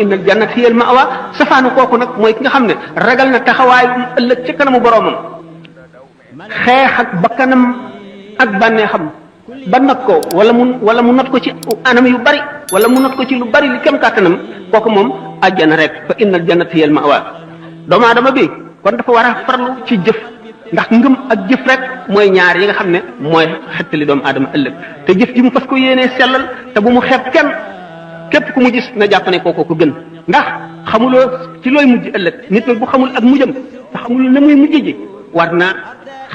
innal jannata hiyal ma'wa safaanu kooku nag mooy ki nga xam ne ragal na taxawaay ëllëg ci kanamu boroomam xeex ak bakkanam ak bànneexam ba not ko wala mu not ko ci anam yu bari wala mu not ko ci lu bari li kem kàttanam kooku moom àjjana rek fa innal jannata hiyal ma'wa doomu aadama bi kon dafa war a farlu ci jëf ndax ngëm ak jëf rek mooy ñaar yi nga xam ne mooy xettali doomu aadama ëllëg te jëf ji mu fas ko yéenee sellal te bu mu xeeb kenn képp ku mu gis na jàpp ne kooko ko gën ndax xamuloo ci looy mujj ëllëg nit nag bu xamul ak mujjam te xamul na muy mujj ji war naa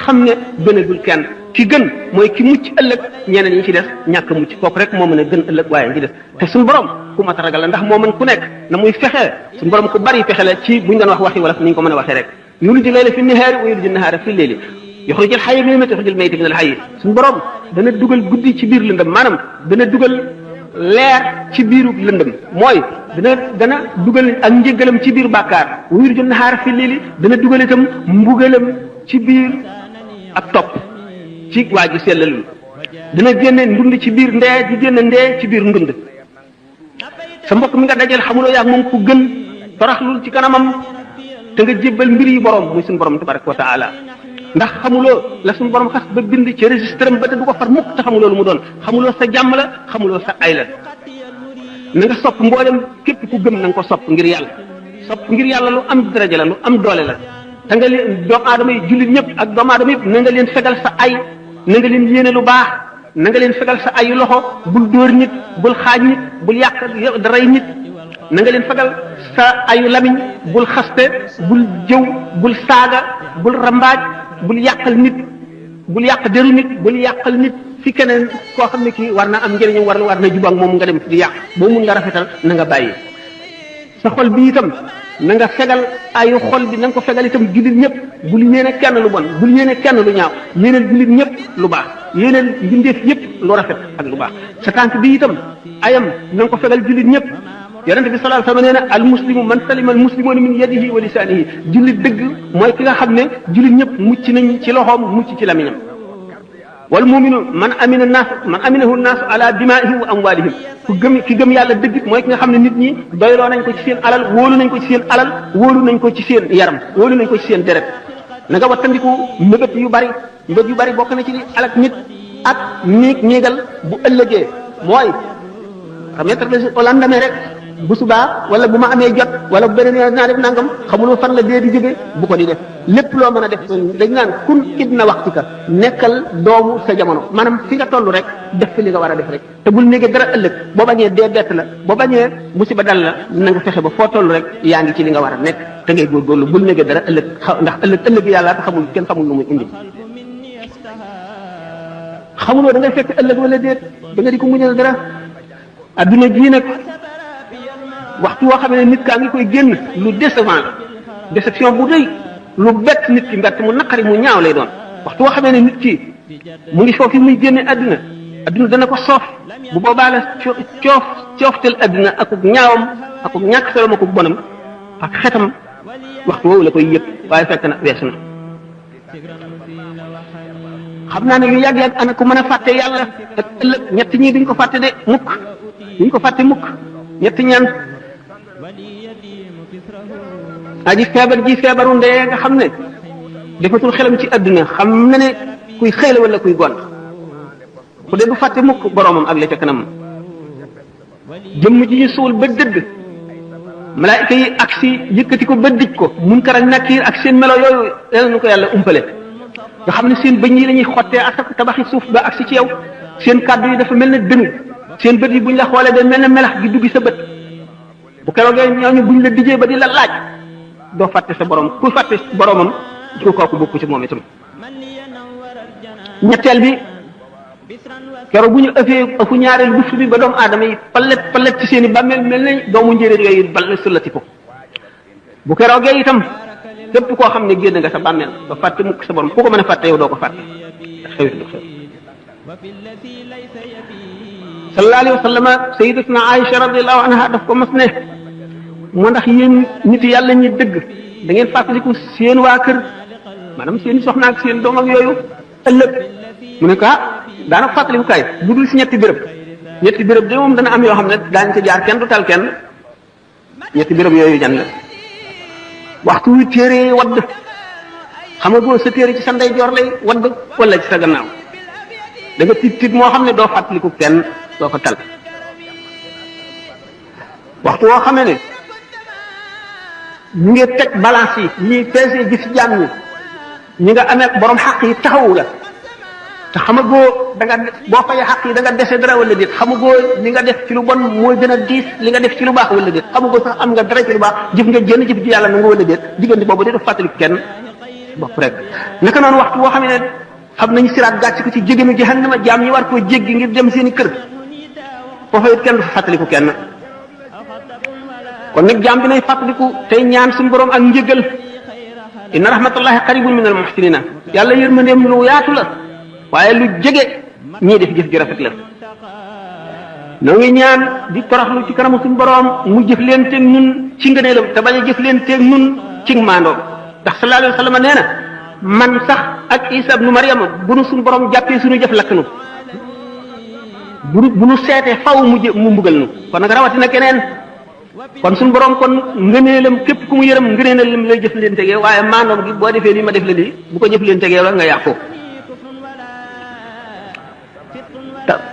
xam ne gënagul kenn ki gën mooy ki mucc ëllëg ñeneen ñi ci des ñàkk mucc kooku rek moo mën a gën ëllëg waaye ñi ci des te suñu borom ku mat a ragal la ndax moo mën ku nekk na muy fexee suñu borom ku bari fexe la ci buñ doon waxi wala ni ñu ko mën a waxee rek yuliju layla fi nahaari wa yuliju nahaara fi layli yuxrijul hayya minal mayyiti wa yuxrijul mayyita minal hayyi suñu borom dana dugal guddi ci biir lëndëm maanaam dana dugal leer ci biiru lëndëm mooy dana dugal ak njëgalam ci biir bàkkaar wa yuliju nahaara fi layli dana dugal itam mbugalam ci biir ak topp ci waa ji sellalul dina génne ndund ci biir ndee di génne ndee ci biir ndund sa mbokk mi nga dajal xamuloo yaag moom ku gën toraxlul ci kanamam te nga jébbal mbir yi borom muy suñu borom tabaraka wa taala ndax xamuloo la suñu borom xas ba bind ci registre ba te du ko far mukk te xamuloo lu mu doon xamuloo sa jàmm la xamuloo sa ay la na nga sopp mboolem képp ku gëm na nga ko sopp ngir yàlla sopp ngir yàlla lu am daraja la lu am doole la te nga leen doomu aadama yi jullit ñëpp ak doomu aadama yëpp na nga leen fegal sa ay na nga leen yéene lu baax na nga leen fegal sa ayu loxo bul dóor nit bul xaaj nit bul yàq rey nit na nga leen fegal sa ayu lamiñ bul xaste bul jëw bul saaga bul rambaaj bul yàqal nit bul yàq deru nit bul yàqal nit fi keneen koo xam ne kii war na am njëriñam war na jubak moom nga dem di yàq boo mun nga rafetal na nga bàyyi sa xol bi itam na nga fegal ayu xol bi na nga ko fegal itam jullit ñëpp bul yéene kenn lu bon bul yéene kenn lu ñaaw yéeneel jullit ñëpp lu baax yéeneel mbindeef yëpp lu rafet ak lu baax sa tànk bi itam ayam na nga ko fegal jullit ñëpp yonente bi sallallahu alayhi wasallam nee na al muslimu man salima al muslimuna min yadihi wa lisanihi jullit dëgg mooy ki nga xam ne jullit ñëpp mucc nañ ci loxoom mucc ci lamiñam wal muminu man aminahu naas ala dimaihim wa amwalihim ki gëm yàlla dëgg mooy ki nga xam ne nit ñi doyloo nañ ko ci seen alal wóolu nañ ko ci seen alal wóolu nañ ko ci seen yaram wóolu nañ ko ci seen deret na nga wattandiku mbëbët yu bari bokk na ci li alak nit ak néegal bu ëllëgee mooy remettre les au lendemain rek bu subaa wala bu ma amee jot wala bu beneen yoon naa def nangam xamuloo fan la dee di jóge bu ko di def lépp loo mën a def dañ naan kun idna waxtika nekkal doomu sa jamono maanaam fi nga toll rek def fi li nga war a def rek te bul néegee dara ëllëg boo bañee dee bett la boo bañee musiba dal la na nga fexe ba foo toll rek yaa ngi ci li nga war a nekk te ngay góorgóorlu bul néegee dara ëllëg ndax ëllëg yàlla te xamul kenn xamul lu muy indi xamuloo da ngay fekk ëllëg wala déet da nga di ko muñal dara adduna ji nag waxtu woo xam ne nit kaa ngi koy génn lu décevant la déception bu rëy lu bett nit ki mbett mu naqari mu ñaaw lay doon waxtu woo xamee ne nit ki mu ngi foofu muy génne adduna dana ko soof bu boobaa la cooftel adduna akuk ñaawam akuk ñàkk solom akuk bonam ak xetam waxtu woowu la koy yëg waaye fekk na weesu na xam naa ne lu yàgg-yàgg ana ku mën a fàtte yàlla ak ëllëg ñett ñii duñ ko fàtte de mukk duñ ko fàtte mukk ñett ñaan aji feebar ji feebaru ndee nga xam ne defatul xelam ci àdduna xam na ne kuy xëy la wala kuy gont ku dee du fàtte mukk boroomam ak la ca kanam jëmm ji ñu suul ba dëgg malaayika yi ak si yëkkati ko ba dij ko munkar ak nakiir ak seen melo yooyu yàlla nu ko yàlla umpale nga xam ne seen bëñ yi la ñuy xottee ak tabaxi suuf ba ak si ci yow seen kàddu yi dafa mel ne dënu seen bët yi buñ la xoolee day mel ne melax gi duggi sa bët bu keroogee ñooñu buñ la dijee ba di la laaj doo fàtte sa borom ku fàtte boromam ku kooku bokku ci moom itam ñetteel bi keroog bu ñu ëfu ñaareel buftu bi ba doomu aadama yi palet ci seen i bàmmeel mel ne doomu njéeréer yooyu bal sullati ko bu keroogee itam képp koo xam ne génn nga sa bàmmeel ba fàtte mukk sa borom ku ko mën a fàtte yow doo ko fàtte xewit du xew sallallahu alayhi wa sallam sayyidatuna Aïcha radiyallahu anha daf ko mas ne moo ndax yéen nit yàlla ñi dëgg da ngeen fàttaliku seen waa kër maanaam seen soxna ak seen doom ak yooyu ëllëg mu ne ko daanaka fàttaliku kaay bu dul si ñetti béréb de moom dana am yoo xam ne daañu ko jaar kenn du tal kenn ñetti béréb yooyu jan la waxtu wi téere wadd xamagoo sa téere ci sa ndeyjoor lay wadd wala ci sa gannaaw da nga tiit moo xam ne doo fàttaliku kenn doo ko tal waxtu woo xamee ne ñu ngi teg balance yi ñuy peese gis jaam ñi nga amee borom xaq yi taxawu la te xamagoo da nga boo fayee xaq yi da nga dese dara wala déet xamagoo li nga def ci lu bon mooy gën a diis li nga def ci lu baax wala déet xamagoo sax am nga dara ci lu baax jëf nga jënd jëf ji yàlla na nga wala déet diggante boobu de def fàttali kenn bopp rek naka noonu waxtu boo xam ne xam nañu siraat gàcc ko ci jégenu jahannama jaam ñi war koo jéggi ngir dem seeni kër foofa it kenn du fa fàttaliku kenn kon nag jaam bi nay fàttaliku tey ñaan suñu borom ak njëgal inna rahmatullahi qaribun min al muhsinina yàlla yërmandeem lu yaatu la waaye lu jege ñii def jëf ju rafet la noo ngi ñaan di toroxlu ci kanamu suñu borom mu jëf leen teeg nun ci ngëneelam te bañ a jëf leen teeg nun ci maandoo ndax sallallahu alayhi wa sallam nee na man sax ak Isa ibnu Maryam bu nu suñu borom jàppee suñu jëf lakk nu bu nu seetee faw mu mbugal nu kon nag rawatina keneen kon suñu borom kon ngëneelam képp ku mu yërëm ngëneelam lay jëf leen tegee waaye maandoom gi boo defee lii ma def la lii bu ko jëf leen tegee la nga yàqu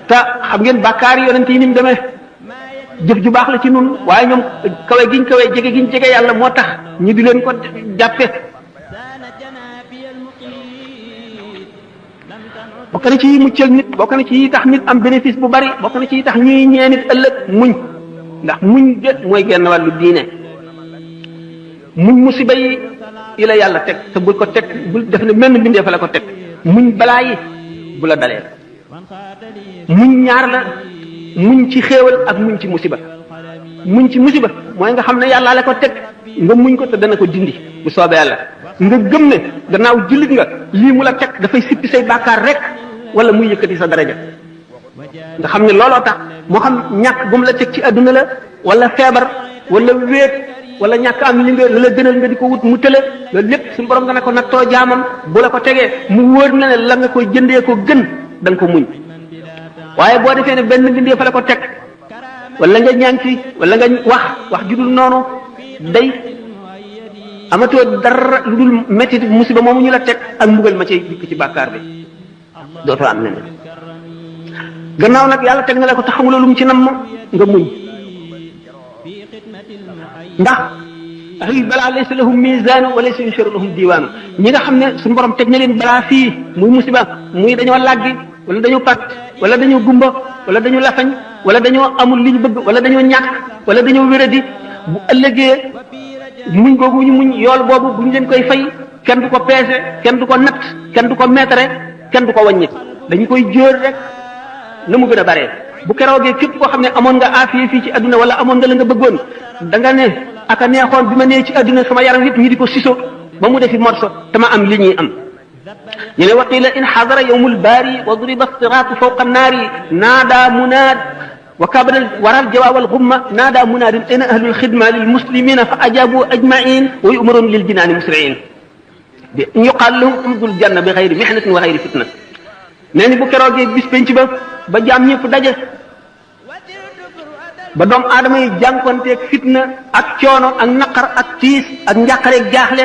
te xam ngeen bàkkaar yonent yi ni mu demee jëf ju baax la ci nun waaye ñoom kawe giñ kawe jege giñ jege yàlla moo tax ñu di leen ko jàppe bokk na ci yi muccal nit bokk na ci yi tax nit am bénéfice bu bari bokk na ci yi tax ñuy ñee nit ëllëg muñ ndax muñ de mooy genn wàllu diine muñ musiba yi la yàlla teg te bul ko teg bul def ne menn bindee fa la ko teg muñ balaa yi bu la dalee muñ ñaar la muñ ci xéewal ak muñ ci musiba muñ ci musiba mooy nga xam ne yàlla la ko teg nga muñ ko te dana ko dindi bu soobee yàlla nga gëm ne gannaaw jullit nga lii mu la teg dafay sippi say bàkkaar rek wala muy yëkkati sa daraja nga xam ne looloo tax moo xam ñàkk gum la teg ci adduna la wala feebar wala wéet wala ñàkk am li nga la gënal nga di ko wut mu tële loolu lépp suñu borom nga ne ko nattoo jaamam bu la ko tegee mu wóor na ne la nga koy jëndee ko gën da nga ko muñ waaye boo defee ne benn bindee fa la ko teg wala nga ñaan ci wala nga wax ju dul noonu day amatoo dara lu dul métti musiba moomu ñu la teg ak mbugal ma cay dikk ci bàkkaar bi dootoo am neneen gannaaw nag yàlla teg na la ko te xamuloo lu mu ci namm nga muñ ndax ahlul balaa laysa lahum mizaanu wa laysa yusharu lahum diwaanu ñi nga xam ne suñu borom teg na leen balaa fii muy musiba muy dañoo làggi wala dañoo pat wala dañoo gumba wala dañoo lafañ wala dañoo amul li ñu bëgg wala dañoo ñàkk wala dañoo wéradi bu ëllëgee muñ googu ñu muñ yool boobu bu ñu leen koy fay kenn du ko peese kenn du ko natt kenn du ko meetare kenn du ko wàññi dañu koy jóor rek na mu gën a bare bu keroogee képp koo xam ne amoon nga aafiya fii ci adduna wala amoon nga la nga bëggoon da nga ne aka neexoon bi ma nee ci adduna sama yaram yëpp ñu di ko siso ba mu defi morso te ma am li ñuy am ñu ne waqila in xadara yawmul baari wa duriba siraatu fawqa annaari naada munaad wa kabara waral jawaawal xumma naada munaadin ayna ahlul xidma lil muslimina fa ajabu ajmain wa yumaroon lil jinaani musriin bi yuqaal lahum umdul janna bi xayri mihnatin wa xayri fitna nee ni bu keroogee bis penc ba jaam ñëpp daje ba doomu aadama yi jànkonteeg fitna ak coono ak naqar ak tiis ak njàqareeg jaaxle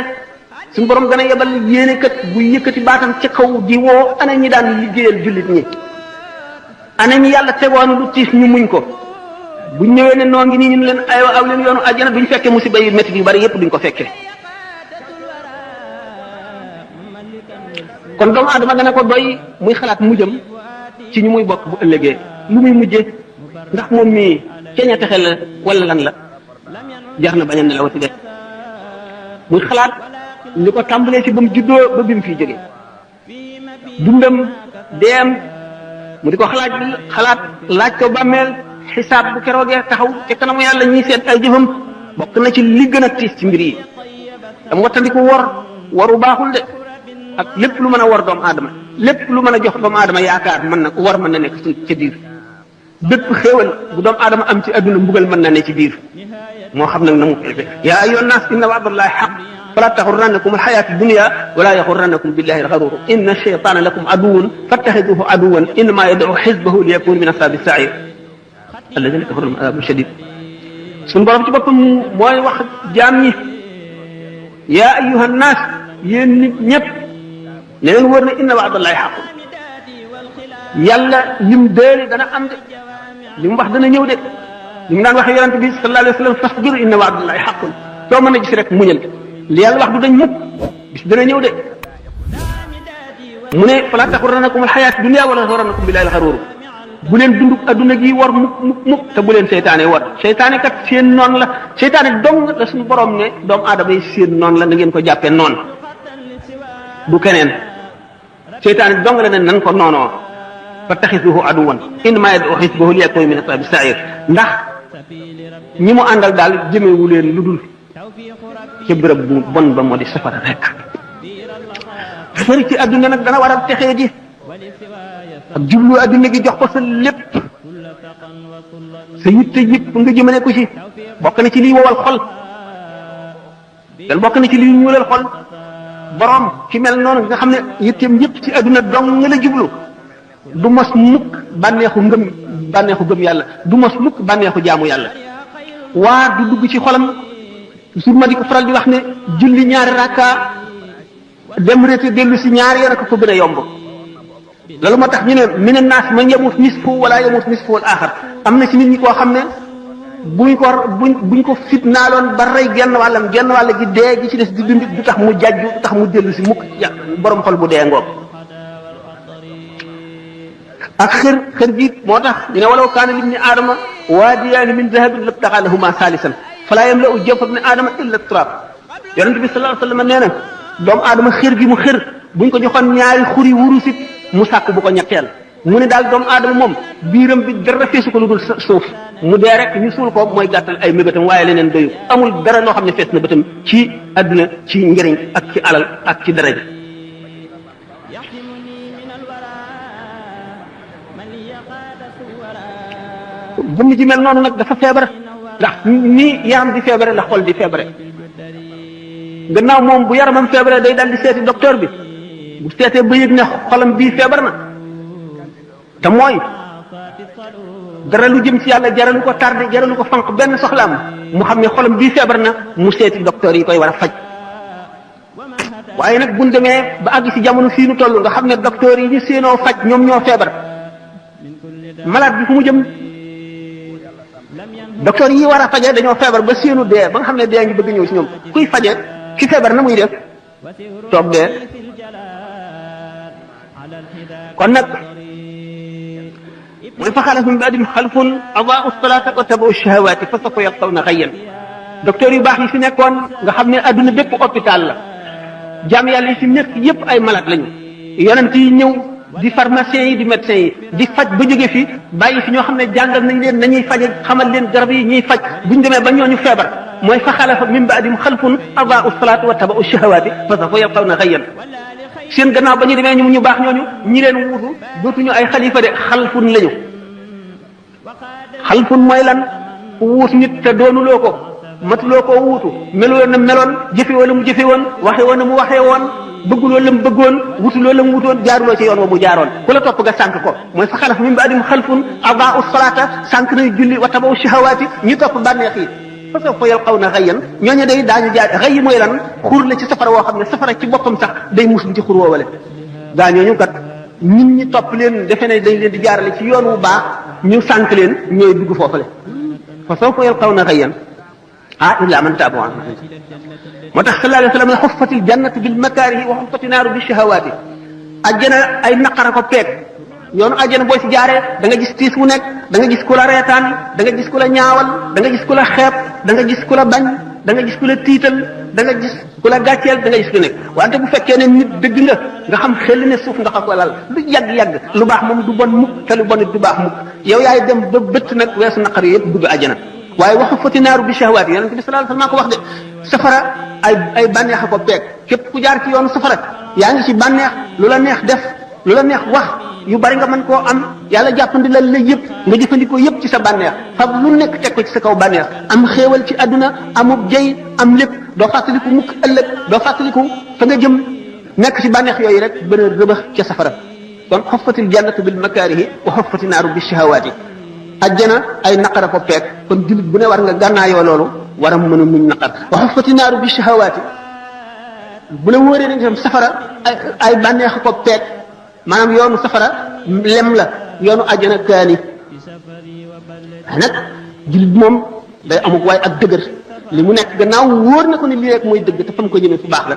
suñu borom dana yebal yéene kat bu yëkkati baatam ca kaw di woo ana ñi daan liggéeyal jullit ñi ana ñi yàlla tegoon lu tiis ñu muñ ko buñ ñëwee ne noo ngi nii ñu leen aywa aw leen yoonu àjjana duñ fekkee musiba yu métti yu bari yépp duñ ko fekkee kon doomu aadama dana ko doy muy xalaat mujjam ci ñu muy bokk bu ëllëgee lu muy mujjee ndax moom mii ceeña texe la wala lan la jar na bañ a nelaw ci de muy xalaat li ko tàmbalee ci ba mu juddoo ba bi mu fiy jógee dundam deem mu di ko xalaat laaj ko bàmmeel xisaab bu keroogee taxaw te kanamu yàlla ñuy seet ay jëfam bokk na ci li gën a tiis ci mbir yi dam wattandiku waru baaxul de ak lépp lu mën a war doomu aadama lépp lu mën a jox doomu aadama yaakaar mën na war mën na nekk ca biir bépp xéewal bu doomu aadama am ci adduna mbugal mën na ne ci biir moo xam nag na mu fexe yaa ayyuhan naas inna wa'dallahi haqq fala taxurrannakum alxayaatu dunya wala yaxurrannakum billahi alxaruur inna shaytaana lakum aduwwun fattaxiduhu aduwwan innama yad'u xisbahu liyakunu min ashaabi sa'iir alladina kafaru lahum adaabun shadiid suñu borom ci boppam mooy wax jaam ñi yaa ayyuhan naas yéen nit ñëpp ne leen wër ne inna wa'dallahi haqqun yàlla lim déeli dana am de li mu wax dana ñëw de li mu daan waxee yonente bi sallallahu alayhi wa sallam fasbir inna wa'dallahi haqqun soo mën a gis rek muñal li yàlla wax du dañ mukk bis dana ñëw de mu ne fala taxurrannakum alxayaat dunya wala taxurrannakum billahi alxaruur bu leen dund adduna gi war mukk te bu leen seytaane war seytaane kat seen noon la seytaane dong la suñu borom ne doomu aadama yi seen noon la na ngeen ko jàppee noon du keneen seytaane dong la ne nan ko noonoo fattaxisuhu aduwan innamaa yad'u xisbahu liyakunu min ashaabi sa'iir ndax ñi mu àndal daal jëmewu leen lu dul ca bërëb bu bon ba moo di safara rek xëri ci adduna nag dana waral texee di ak jublu adduna gi jox ko sa lépp sa yitte yëpp nga jëmale ko ci bokk na ci liy wowal xol dan bokk na ci liy ñuulal xol borom ci mel noonu nga xam ne yitteem yëpp ci adduna dong nga la jublu du mos mukk bànneexu gëm yàlla du mos mukk bànneexu jaamu yàlla waa du dugg ci xolam sur ma di ko faral di wax ne julli ñaari rakka dem réete dellu si ñaari yoon ko gën a yomb loolu moo tax ñu ne mina naas man yamut nisfu wala yamut nisfu al axar am na ci nit ñi koo xam ne buñ ko fitnaaloon ba rey genn wàll gi dee gi ci des di dund du tax mu jajju du tax mu dellu si mukk borom xol bu dee ngoog ak xër gi moo tax ñu ne walaw kaana libni aadama waadiyaani min dahabin labtagaa lahumaa saalisan falaa yamla'u jawfa ibni aadama illa turaab yonent bi sallallahu alayhi wa sallam nee na doomu aadama xër gi mu xër buñ ko joxoon ñaari xuri wurusit mu sàkk bu ko ñetteel mu ne daal doomu aadama moom biiram bi dara feesu ko lu dul suuf mu dee rek ñu suul ko mooy gàttal ay mébétam waaye leneen doyu amul dara loo xam ne fees na bëtam ci adduna ci njëriñ ak ci alal ak ci daraja jëmm ji mel noonu nag dafa feebar ndax nii yaram di feebare la xol di feebare gannaaw moom bu yaramam feebare day dal di seeti docteur bi bu seetee ba yëg ne xolam bii feebar na te mooy dara lu jëm ci yàlla jaralu ko tardé jaralu ko fanq benn soxlaam mu xam ne xolam bii feebar na mu seeti docteur yi koy war a faj waaye nag buñ demee ba àgg ci jamono fii nu toll nga xam ne docteur yi ñu séenoo faj ñoom ñoo feebar malade bi fu mu jëm docteur yi war a faje dañoo feebar ba séenu dee ba nga xam ne dee ngi bëgg ñëw ci ñoom kuy faje ki feebar na muy def toog dee kon nag mooy fa xalafa min ba'dihim xalfun adaa'u salaata wa tabaa'u shahawaati fa sawfa yalqawna ghayyan docteur yu baax yi fi nekkoon nga xam ne adduna bépp hôpital la jaam yàlla yi fi nekk yépp ay malade lañu yonent yi ñëw di pharmaciens yi di médecins yi di faj ba jóge fi bàyyi fi ñoo xam ne jàngal nañ leen nañuy faje xamal leen garab yi ñuy faj buñ demee ba ñooñu feebar mooy fa xalafa min ba'dihim xalfun adaa'u salaata wa tabaa'u shahawaati fa sawfa yalqawna ghayyan seen gannaaw ba ñu demee ñu baax ñooñu ñi leen wuutu dootuñu ay xalifa de xalfun lañu xalfun mooy lan wuut nit te doonuloo ko matuloo koo wuutu meloon na meloon jëfe woon la mu jëfe woon waxe woon na mu waxee woon bëgguloo la mu bëggoon wutuloo la mu wutoon jaaruloo ci yoon wa mu jaaroon ku la topp nga sànq ko mooy fa xalaf min ba'dihim xalfun adaa'u salaata sànq nañ julli wa tabaa'u shahawaati ñi topp bànneex yi fa sawfa yalqawna ghayyan ñooñu day daañu jaar xëy mooy lan xur la ci safara woo xam ne safara ci boppam sax day muslu ci xur woowale gaa ñooñu kat nit ñi topp leen defe ne dañ leen di jaarale ci yoon wu baax ñu sànq leen ñooy dugg foofale fa sawfa yalqawna ghayyan illa man taaba moo tax sallallahu alayhi wa sallam ne xuffatil jannatu bil makaarihi wa xuffati naaru bi shahawaati ajjana ay naqara ko peeg yoonu ajjana boo ci jaaree da nga gis tiis wu nekk da nga gis ku la reetaan da nga gis ku la ñaawal da nga gis ku la xeeb da nga gis ku la bañ da nga gis ku la tiital da nga gis ku la gàcceel da nga gis ku nekk wante bu fekkee ne nit dëgg nga xam xel ne suuf nga xam ko lal lu yàgg-yàgg lu baax moom du bon mukk te lu bon it du baax mukk yow yaay dem ba bëtt nag weesu naqar yi yëpp dugg ajjana waaye waxu fati naaru bi shahawaat yi yonent bi sallallahu alayhi wasallam ko wax de safara ay bànneex a ko peeg képp ku jaar ci yoonu safara yaa ngi ci bànneex lu la neex def lu la neex wax yu bari nga mën koo am yàlla jàppandi la yëpp nga jëfandikoo yëpp ci sa bànneex fab lu nekk teg ko ci sa kaw bànneex am xéewal ci àdduna amub jëy am lépp doo fàttaliku mukk ëllëg doo fàttaliku fa nga jëm nekk ci bànneex yooyu rek bën a rëbax ca safara kon xoffatil jannatu bil makaarihi wa xoffati naaru bi shahawaati ajjana ay naqara ko peeg kon jullit bu ne war nga gànnaayoo loolu war a mën a muñ naqar wa xuffati naaru bi shahawaati bu la wóoree ne tam safara ay bànneex ko peeg maanaam yoonu safara lem la yoonu ajjana kaani nag jullit moom day amuk waaye ak dëgër li mu nekk gannaaw wóor na ko ni lii rek mooy dëgg te fa mu ko jëmee fu baax la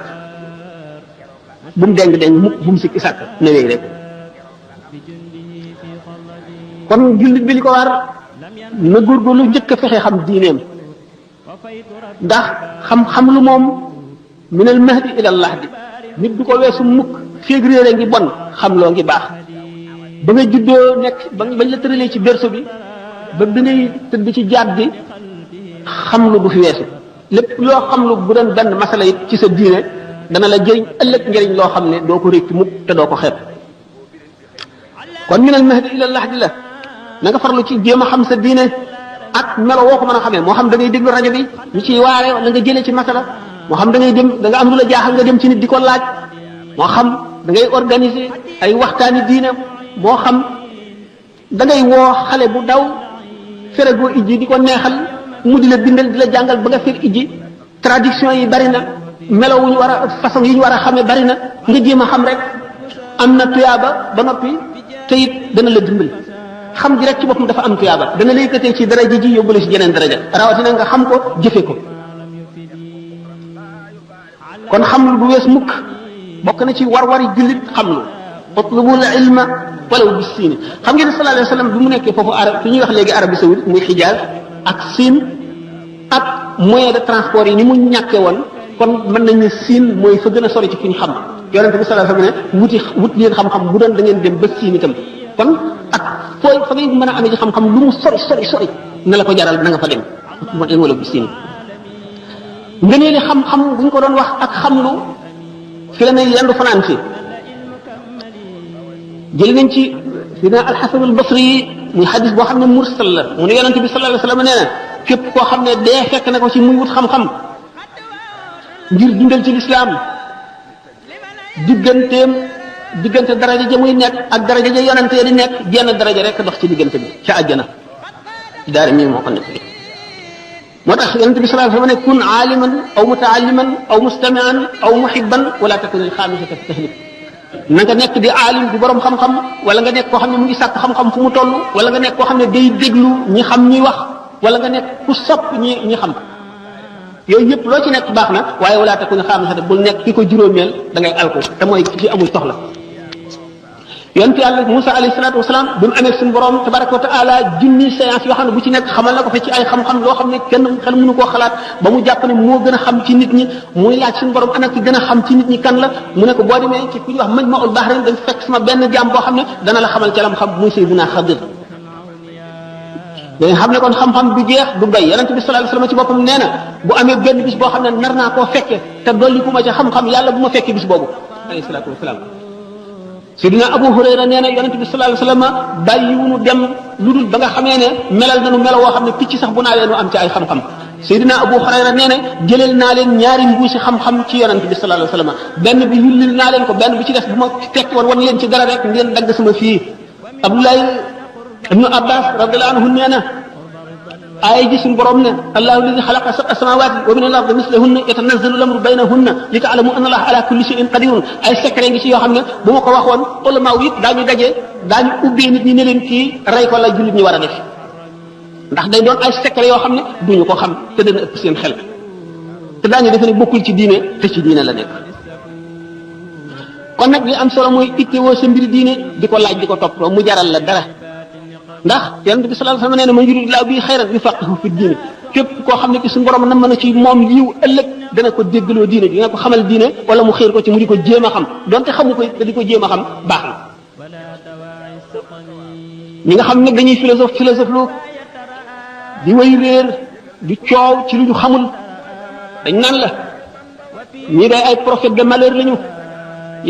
bu mu deng mukk bu mu sikki sàkk newee rek kon jullit bi li ko war na góorgóorlu njëkk a fexe xam diineem ndax xam lu moom minal mahdi ilal lahdi nit du ko weesu mukk féeg réere ngi bon xam loo ngi baax ba nga juddoo nekk bañ la tëralee ci berceau bi ba bi ngay tëdd ci jaat bi xam lu du fi weesu lépp loo xam lu bu doon benn masala it ci sa diine dana la jëriñ ëllëg njëriñ loo xam ne doo ko récc mukk te doo ko xeeb kon minal mahdi ilal lahdi la na nga farlu ci jéem a xam sa diine ak melo woo ko mën a xamee moo xam da ngay déglu rajo bi ñu ciy waare la nga jëlee ci masala moo xam da ngay dem da nga am lu la jaaxal nga dem ci nit di ko laaj moo xam da ngay organiser ay waxtaani diine moo xam da ngay woo xale bu daw ferego ijji di ko neexal mu di la bindal di la jàngal ba nga fer ijji traduction yi bari na melo wu ñu war a façon yi ñu war a xamee bari na nga jéem a xam rek am na tuyaaba ba noppi te it dana la dimbali xam gi rek ci boppam dafa am tuyaaba dana la yëkkatee ci daraja ji yóbbule ci jeneen daraja rawatina nga xam ko jëfe ko kon xam lu du wees mukk bokk na ci war-wari jullit xam lu utlubul ilma walaw bis siin xam ngeen ne sallallahu alayhi wa sallam bi mu nekkee foofu arab fi ñuy wax léegi Arabie saoudite muy Hijaz ak Siin ak moyen de transport yi ni mu ñàkkee woon kon mën nañ ne Siin mooy fa gën a sori ci fi ñu xam yonente bi sallallahu alayhi wa sallam ne wut leen xam-xam bu doon da ngeen dem ba Siin itam kon ak fooy fa ngay mën a amee ci xam-xam lu mu sori na la ko jaral na nga fa dem wala bis siin nga nee li xam-xam bu ñu ko doon wax ak xam lu fi la ne yendu fanaan fi jël nañ ci dina alxasan al basri yi muy xadis boo xam ne mursal la mu ne yonente bi sallallahu alayhi wa sallam nee na képp koo xam ne dee fekk na ko ci muy wut xam-xam ngir dundal ci lislaam diggante daraja ja muy nekk ak daraja ja yonante ya di nekk jenn daraja rek dox ci diggante bi ca àjjana daari mii moo ko nekk moo tax yonente bi sallallahu alayhi wa sallam ne kun aaliman aw mutaalliman aw mustamian aw muhibban wala takun alxaamisata fi tahlik na nga nekk di aalim di borom xam-xam wala nga nekk koo xam ne mu ngi sàkk xam-xam fu mu toll wala nga nekk koo xam ne day déglu ñi xam ñuy wax wala nga nekk ku sopp ñi xam yooyu yëpp loo ci nekk baax na waaye wala takun alxaamisata bul nekk ki ko juróomeel da ngay alko te mooy ci amul soxla yonent yàlla Moussa alayhi salaatu wasalaam bi mu amee suñu borom tabaraka wa taala junni séance yoo xam ne bu ci nekk xamal na ko fa ci ay xam-xam loo xam ne kenn xel mënu koo xalaat ba mu jàpp ne moo gën a xam ci nit ñi muy laaj suñu borom ana ki gën a xam ci nit ñi kan la mu ne ko boo demee ci ku ñuy wax Majma'ul Bahrayn dañ fekk sama benn jaam boo xam ne dana la xamal ca lam xam muy Sayyidina Xadir dañ xam ne kon xam-xam du jeex du doy yonent bi sallallahu alayhi wasallam ci boppam nee na bu amee benn bis boo xam ne nar naa koo fekke te dolli ku ma ca xam-xam yàlla bu ma fekkee bis boobu alayhi salaatu wasalaam Seydina Abu Hurayra nee na yonente bi sallallahu alayhi wasallam bàyyiwunu dem lu dul ba nga xamee ne melal nañu melo woo xam ne picc sax bu naawee nu am ci ay xam-xam Seydina Abu Hurayra nee na jëleel naa leen ñaari mbuusi xam-xam ci yonente bi sallallahu alayhi wasallam benn bi yullil naa leen ko benn bi ci des bu ma tekki woon wan leen ci dara rek ngeen dagg sama fii Abdoulaye ibnu Abbas radiyallahu anhu nee na aaya ji suñu borom ne allahu alladi xalaqa sab'a samawati wa min al-ardi mislahunna yatanazzalu al-amru baynahunna li ta'lamu anna allaha ala kulli shay'in qadirun ay secret ngi ci yoo xam ne bu ma ko waxoon ulama yëpp daañu daje daañu ubbee nit ñi ne leen kii rey ko la jullit ñi war a def ndax day doon ay secret yoo xam ne duñu ko xam te dana ëpp seen xel te daañu defe ne bokkul ci diine te ci diine la nekk kon nag li am solo mooy ittewoo sa mbiri diine di ko laaj di ko toppatoo mu jaral la dara ndax yonent bi sallallahu alayhi wasallam nee na man yuridillahu bihi xayran yufaqihu fi diine képp koo xam ne ki suñu borom na mën a ci moom yiw ëllëg dana ko déggaloo diine dina ko xamal diine wala mu xiir ko ci mu di ko jéem a xam donte xamu ko te di ko jéem a xam baax na ñi nga xam ne dañuy philosophe lu di way réer di coow ci lu ñu xamul dañ naan la ñii day ay prophète de malheur lañu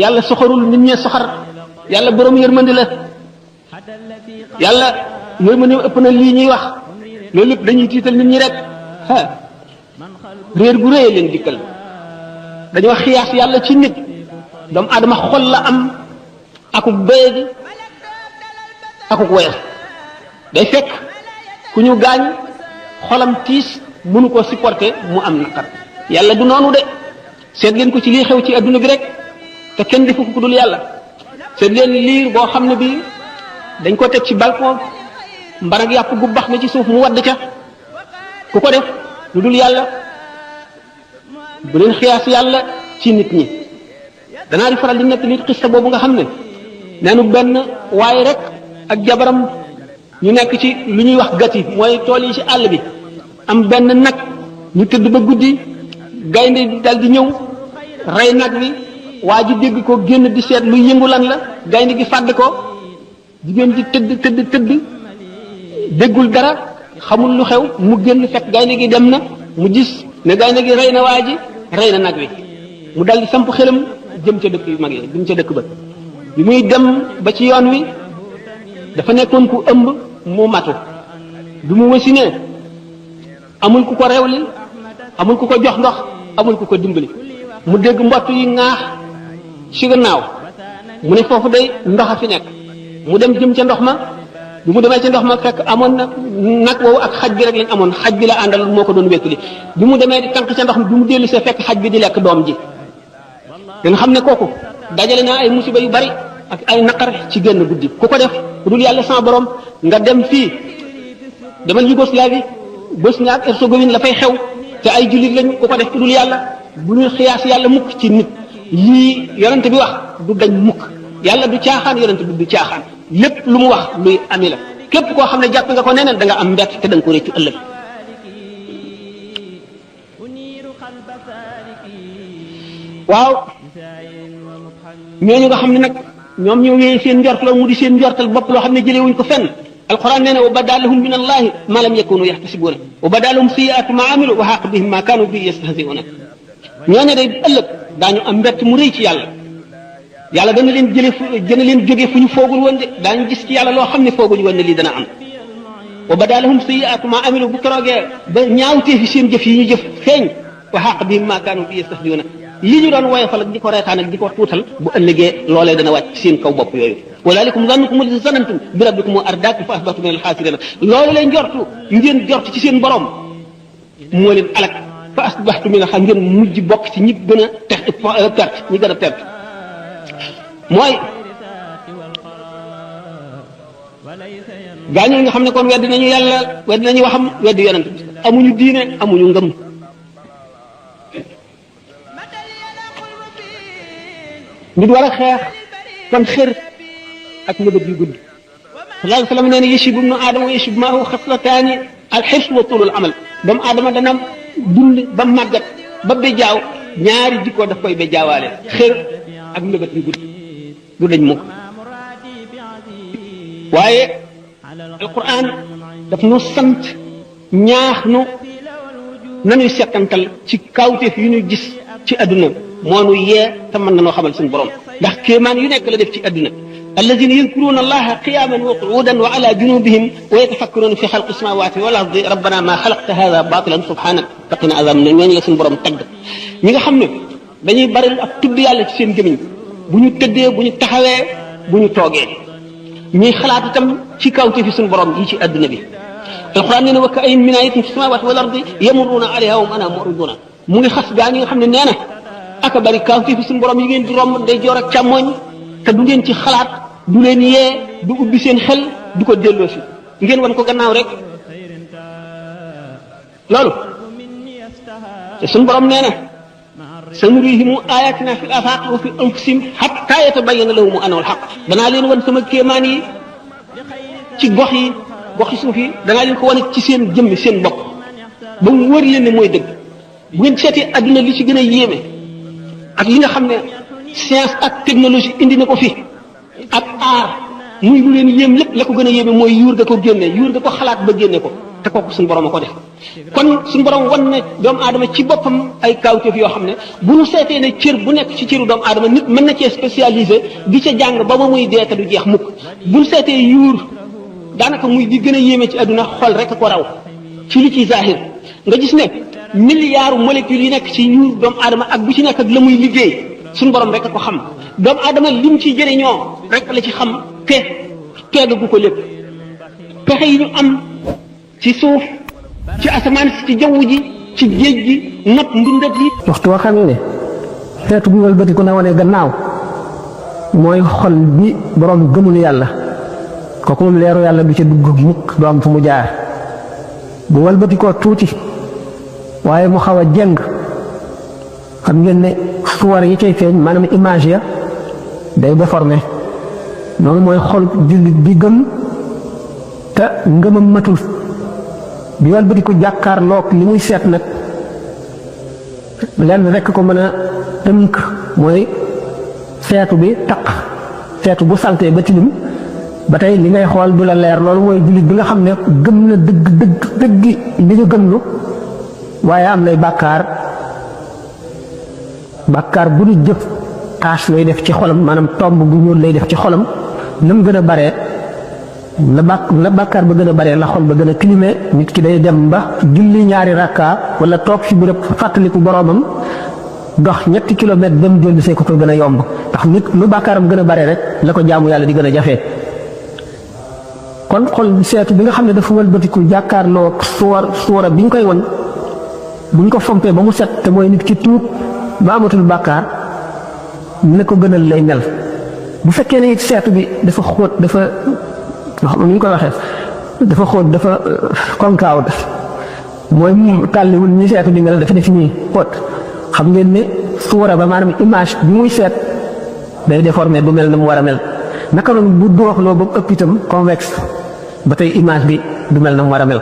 yàlla soxorul nit ñee soxar yàlla borom yërmandi la yàlla yërmande ëpp na lii ñuy wax loolu lépp dañuy tiital nit ñi rek réer gu réy leen dikkal dañoo xiyaas yàlla ci nit doomu aadama xol la am akuk doyadi akuk woyal day fekk ku ñu gaañ xolam tiis mënu ko supporter mu am naqar yàlla du noonu de seet leen ko ci lii xew ci adduna bi rek te kenn defu ko dul yàlla seet leen liir boo xam ne bi dañ ko teg ci balcon mbarag yàpp gu bax na ci suuf mu wadd ca ku ko def lu dul yàlla bu leen xiyaas yàlla ci nit ñi danaa di faral di nekk nit xista boobu nga xam ne neenu benn waaye rek ak jabaram ñu nekk ci lu ñuy wax gati mooy tool yi ci àll bi am benn nag ñu tëdd ba guddi gaynde dal di ñëw rey nag wi waa ji dégg ko génn di seet lu yëngu lan la gaynde gi fàdd ko jigéen ji tëdd déggul dara xamul lu xew mu génn fekk gaynde gi dem na mu gis ne gaynde gi rey na waa ji rey na nag wi mu dal di samp xelam jëm ca dëkk yu mag yi jëm ca dëkk ba bi muy dem ba ci yoon wi dafa nekkoon ku ëmb mu matu bi mu wasinee amul ku ko rewli amul ku ko jox ndox amul ku ko dimbali mu dégg mbott yi ŋaax ci gannaaw mu ne foofu day ndox a fi nekk mu dem jëm ca ndox ma bi mu demee ca ndox ma fekk amoon na nag woowu ak xaj bi rek lañ amoon xaj bi la àndal moo ko doon wéttali bi mu demee di tànk ca ndox mi bi mu dellu see fekk xaj bi di lekk doom ji danga xam ne kooku dajale naa ay musiba yu bari ak ay naqar ci génn guddi ku ko def ku dul yàlla sama borom nga dem fii demal Yougoslavie Bosnie ak Herzégovine la fay xew te ay jullit lañu ku ko def ku dul yàlla bu ñu xiyaas yàlla mukk ci nit lii yonent bi wax du dañ mukk yàlla du caaxaan yonent bi du caaxaan lépp lu mu wax luy ami la képp koo xam ne jàpp nga ko neneen da nga am mbett te da nga ko réccu ëllëg waaw ñooñu nga xam ne nag ñoom ñoo wéyee seen njortal mu di seen njortal bopp loo xam ne jëlee wuñ ko fenn alquran nee na wa badalahum min allahi ma lam yakunu yaxtasibuna wa badalahum sayiatu ma amilu wa xaq bihim ma kanu bi yastahziuna ñooñu day ëllëg daañu am mbett mu rëy ci yàlla yàlla dana leen dana leen jógee fu ñu foogul woon de daañu gis ci yàlla loo xam ne fooguñu woon ne lii dana am wa badalahum sayiatu ma amilu bu keroogee ba ñaawtee fi seen jëf yi ñu jëf feeñ wa xaq bihim ma kanu bi yastahziuna li ñu doon woyofal ak di ko reetaan ak di ko tuutal bu ëllëgee loolee dana wàcc seen kaw bopp yooyu walaalikum zannukum allati zanantum bi rabbikum ardaakum fa asbahtum min alxaasiriina loolu leen jortu ngeen jort ci seen borom moo leen alak fa asbahtum min alxaasiriina ngeen mujj bokk ci ñi gën a perte ñi gën a perte mooy gaañu nga xam ne kon weddi nañu yàlla weddi nañu waxam weddi yonent amuñu diine amuñu ngëm nit war a xeex kon xër ak mëbët yu gudd sallallahu alayhi wa sallam nee na yashibu ibnu aadama wa yashibu maahu xaslataani alxirs wa tulul amal doomu aadama dana dund ba màggat ba bejaaw ñaari jikkoo daf koy bejaawaale xër ak mëbët yu gudd du dañ mukk waaye alquran daf nu sant ñaax nu nanuy settantal ci kawteef yu ñu gis ci adduna moo nu yee te mën nanoo xamal suñu borom ndax kéemaan yu nekk la def ci adduna alladina yadkuruna allaha qiyaman wa qu'udan wa ala junubihim wa yatafakkaruna fi xalqi samawati wal ardi rabbana ma xalaqta hada batilan subhanak faqina azab na ñooñu la suñu borom tagg ñi nga xam ne dañuy bari ak tudd yàlla ci seen gémiñ bu ñu tëddee bu ñu taxawee bu ñu toogee ñuy xalaat itam ci kawte fi suñu borom yi ci adduna bi alquran nee na wa ka'ayyin min ayatin fi samawati wal ardi yamurruna alayha wa hum anha mu'riduna mu ngi xas gaa ñi nga xam ne nee na aka bari kawte fi suñu borom yi ngeen di romb day joor ak càmmooñ te du ngeen ci xalaat du leen yee du ubbi seen xel du ko delloo si ngeen wan ko gannaaw rek loolu te suñu borom nee na sanurihimu ayatina fil afaqi wa fi anfusihim hatta yatabayyana lahum annahu al-haqq danaa leen wan sama kéemaan yi ci gox yi suuf yi danaa leen ko wane ci seen jëmmi seen bopp ba mu wër leen ne mooy dëgg bu ngeen seetee adduna li ci gën a yéeme ak li nga xam ne science ak technologie indi na ko fi ak aar muy lu leen yéem lépp la ko gën a yéeme mooy yuur ga ko génne yuur ga ko xalaat ba génne ko te kooku suñu borom a ko def kon suñu borom wan na doomu aadama ci boppam ay kaawteef yoo xam ne bu ñu seetee ne cër bu nekk ci cëru doomu aadama nit mën na cee spécialisé di ca jàng ba ba muy dee te du jeex mukk bu ñu seetee yuur daanaka muy di gën a yéeme ci àdduna xol rek a ko raw ci li ci zahir nga gis ne milliards molécules yi nekk ci yuur doomu aadama ak bu ci nekk ak la muy liggéey suñu borom rek a ko xam doomu aadama lim ci jëriñoo rek la ci xam te teggu ko lépp pexe yi ñu am ci suuf ci asamaan ci jaww ji ci géej gi not mbindat yi. waxtu woo xam ne xeetu bu wëlbati ku ne wane gannaaw mooy xol bi borom gëmul yàlla kooku moom leeru yàlla du ca dugg mukk du am fu mu jaar bu wëlbati koo tuuti waaye mu xaw a jeng xam ngeen ne suwar yi cay feeñ maanaam image ya day déformé noonu mooy xol jullit bi gëm te ngëmam matul bi wëlbati ko jàkkaarloog li muy seet nag lenn rekk ko mën a tënk mooy seetu bi taq seetu bu saltee ba tilim ba tey li ngay xool du la leer loolu mooy jullit bi nga xam ne gëm na dëgg li ñu gëmlu waaye am nay bàkkaar bu ñu jëf taas lay def ci xolam maanaam tomb bu ñuul lay def ci xolam na mu gën a baree la bàkkaar ba gën a baree la xol ba gën a tilimee nit ki day dem ba julli ñaari rakka wala toog fi bu rëbb fàttaliku boroomam dox 3 kilomètres dem dellu see ko gën a yomb ndax nit lu bàkkaaram gën a bare rek la ko jaamu yàlla di gën a jafee kon xol seetu bi nga xam ne dafa wëlbatiku jàkkaarloo suwara bi ñu koy won bu ñu ko fompee ba mu set te mooy nit ki tuub ba amatul bàkkaar mu ne ko gënal lay mel bu fekkee ne it seetu bi dafa xóot dafa xam ni ñu koy waxee dafa xóot dafa concave mooy mu tàlliwul ñi seetu bi mel dafa def ñuy xóot xam ngeen ne suwara ba maanaam image bi muy seet day déformé du mel na mu war a mel naka noonu bu dooxloo ba ëpp itam convexe ba tey image bi du mel na mu war a mel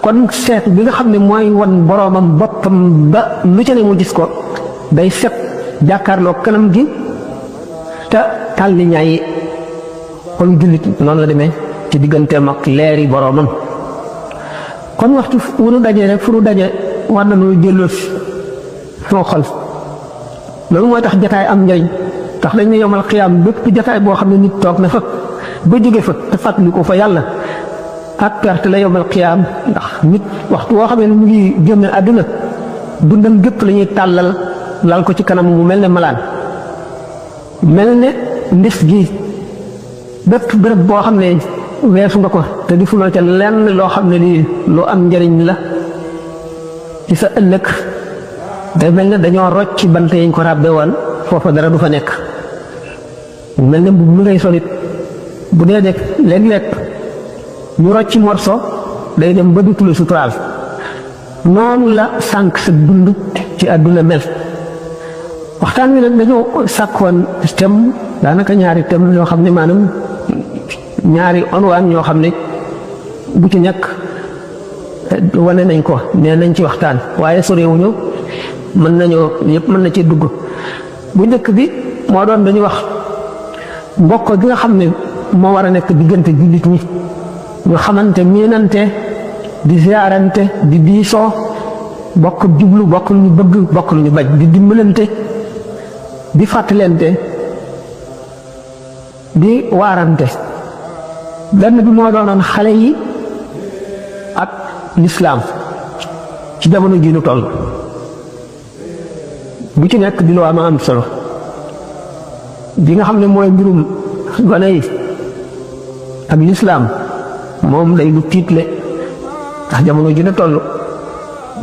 kon seetu bi nga xam ne mooy wan boroomam boppam ba lu ca ne mu gis ko day set jàkkaarloo kanam gi te tàlli ñaay kon jullit noonu la demee ci digganteem ak leeri boroomam kon waxtu wu nu dajee rek fu nu daje war nañu jëlloo soo xol loolu mooy tax jataay am njëriñ tax dañ ne yomal xiyaam bépp jataay boo xam ne nit toog na fa ba jóge fa te fàttali ko fa yàlla ak perte la yomal xiyaam ndax nit waxtu woo xam ne mu ngi génn àdduna dundam gépp la ñuy tàllal lal ko ci kanam mu mel ne malaan mel ne ndis gi bépp béréb boo xam ne weesu nga ko te di fuloo ca lenn loo xam ne lii lu am njëriñ la ci sa ëllëg day mel ne dañoo rocc ci bant yañ ko ràbbe woon foofa dara du fa nekk mel ne mu ngay solit bu dee nekk léeg-léeg ñu rocc ci morso day dem ba dutula suturaal noonu la sànq sa dund ci àdduna mel waxtaan wi nag dañoo sàkkoon thème daanaka ñaari thème yoo xam ne maanaam ñaari onwaan ñoo xam ne bu ci ñàkk wane nañ ko nee nañ ci waxtaan waaye sorewuñu mën nañoo yëpp mën na ci dugg bu njëkk bi moo doon dañuy wax mbokk gi nga xam ne moo war a nekk diggante jullit ñi ñu xamante miinante di ziarante di diisoo bokk jublu bokk lu ñu bëgg bokk lu ñu bañ di dimbalante di fàttalente di waarante benn bi moo doonoon xale yi ak lislaam ci jamono ji nu toll bu ci nekk di lu am solo bi nga xam ne mooy mbirum gone yi ak lislaam moom day lu tiitle ndax jamono ji nu toll